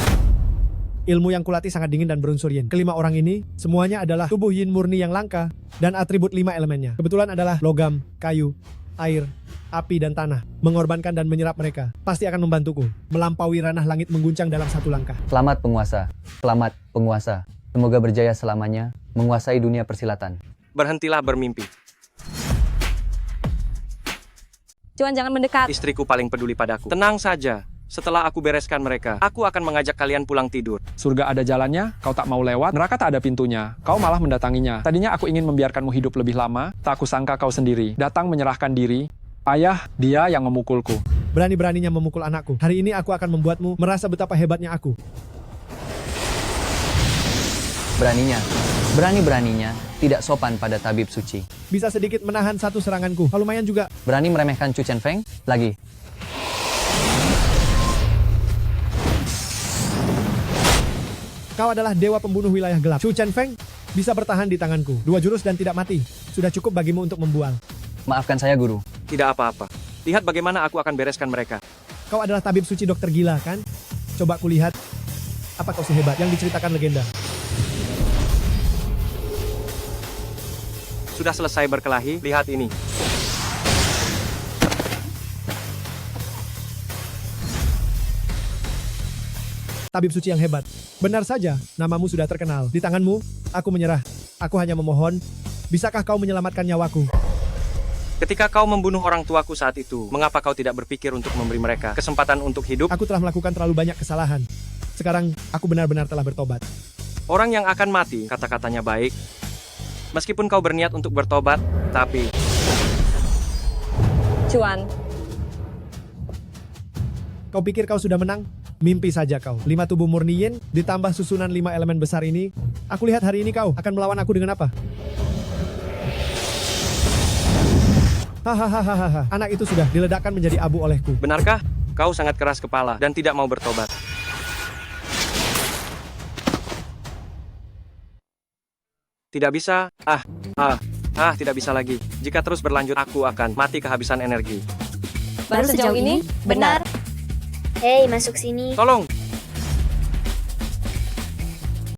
Speaker 12: Ilmu yang kulatih sangat dingin dan berunsur yin. Kelima orang ini, semuanya adalah tubuh yin murni yang langka, dan atribut 5 elemennya. Kebetulan adalah logam, kayu, air, api, dan tanah. Mengorbankan dan menyerap mereka pasti akan membantuku melampaui ranah langit mengguncang dalam satu langkah.
Speaker 18: Selamat penguasa, selamat penguasa. Semoga berjaya selamanya, menguasai dunia persilatan.
Speaker 3: Berhentilah bermimpi.
Speaker 7: Cuan jangan mendekat.
Speaker 3: Istriku paling peduli padaku. Tenang saja. Setelah aku bereskan mereka, aku akan mengajak kalian pulang tidur.
Speaker 9: Surga ada jalannya, kau tak mau lewat. Neraka tak ada pintunya, kau malah mendatanginya. Tadinya aku ingin membiarkanmu hidup lebih lama, tak kusangka kau sendiri. Datang menyerahkan diri. Ayah, dia yang memukulku.
Speaker 12: Berani-beraninya memukul anakku. Hari ini aku akan membuatmu merasa betapa hebatnya aku.
Speaker 18: Berani-beraninya, tidak sopan pada tabib suci.
Speaker 12: Bisa sedikit menahan satu seranganku. Lumayan juga.
Speaker 18: Berani meremehkan Chu Chen Feng? Lagi.
Speaker 12: Kau adalah dewa pembunuh wilayah gelap. Chu Chen Feng bisa bertahan di tanganku. 2 jurus dan tidak mati. Sudah cukup bagimu untuk membual.
Speaker 18: Maafkan saya, Guru.
Speaker 3: Tidak apa-apa. Lihat bagaimana aku akan bereskan mereka.
Speaker 12: Kau adalah tabib suci dokter gila, kan? Coba kulihat. Apa kau sehebat yang diceritakan legenda?
Speaker 3: Sudah selesai berkelahi, lihat ini.
Speaker 12: Tabib suci yang hebat. Benar saja, namamu sudah terkenal. Di tanganmu, aku menyerah. Aku hanya memohon, bisakah kau menyelamatkan nyawaku?
Speaker 3: Ketika kau membunuh orang tuaku saat itu, mengapa kau tidak berpikir untuk memberi mereka kesempatan untuk hidup?
Speaker 12: Aku telah melakukan terlalu banyak kesalahan. Sekarang, aku benar-benar telah bertobat.
Speaker 3: Orang yang akan mati, kata-katanya baik. Meskipun kau berniat untuk bertobat, tapi...
Speaker 22: Cuan.
Speaker 12: Kau pikir kau sudah menang? Mimpi saja kau. 5 tubuh murni yin, ditambah susunan 5 elemen besar ini. Aku lihat hari ini kau akan melawan aku dengan apa? Hahaha, anak itu sudah diledakkan menjadi abu olehku.
Speaker 3: Benarkah? Kau sangat keras kepala dan tidak mau bertobat. Tidak bisa. Tidak bisa lagi. Jika terus berlanjut, aku akan mati kehabisan energi.
Speaker 22: Baru sejauh ini, benar.
Speaker 19: Hei, masuk sini.
Speaker 3: Tolong,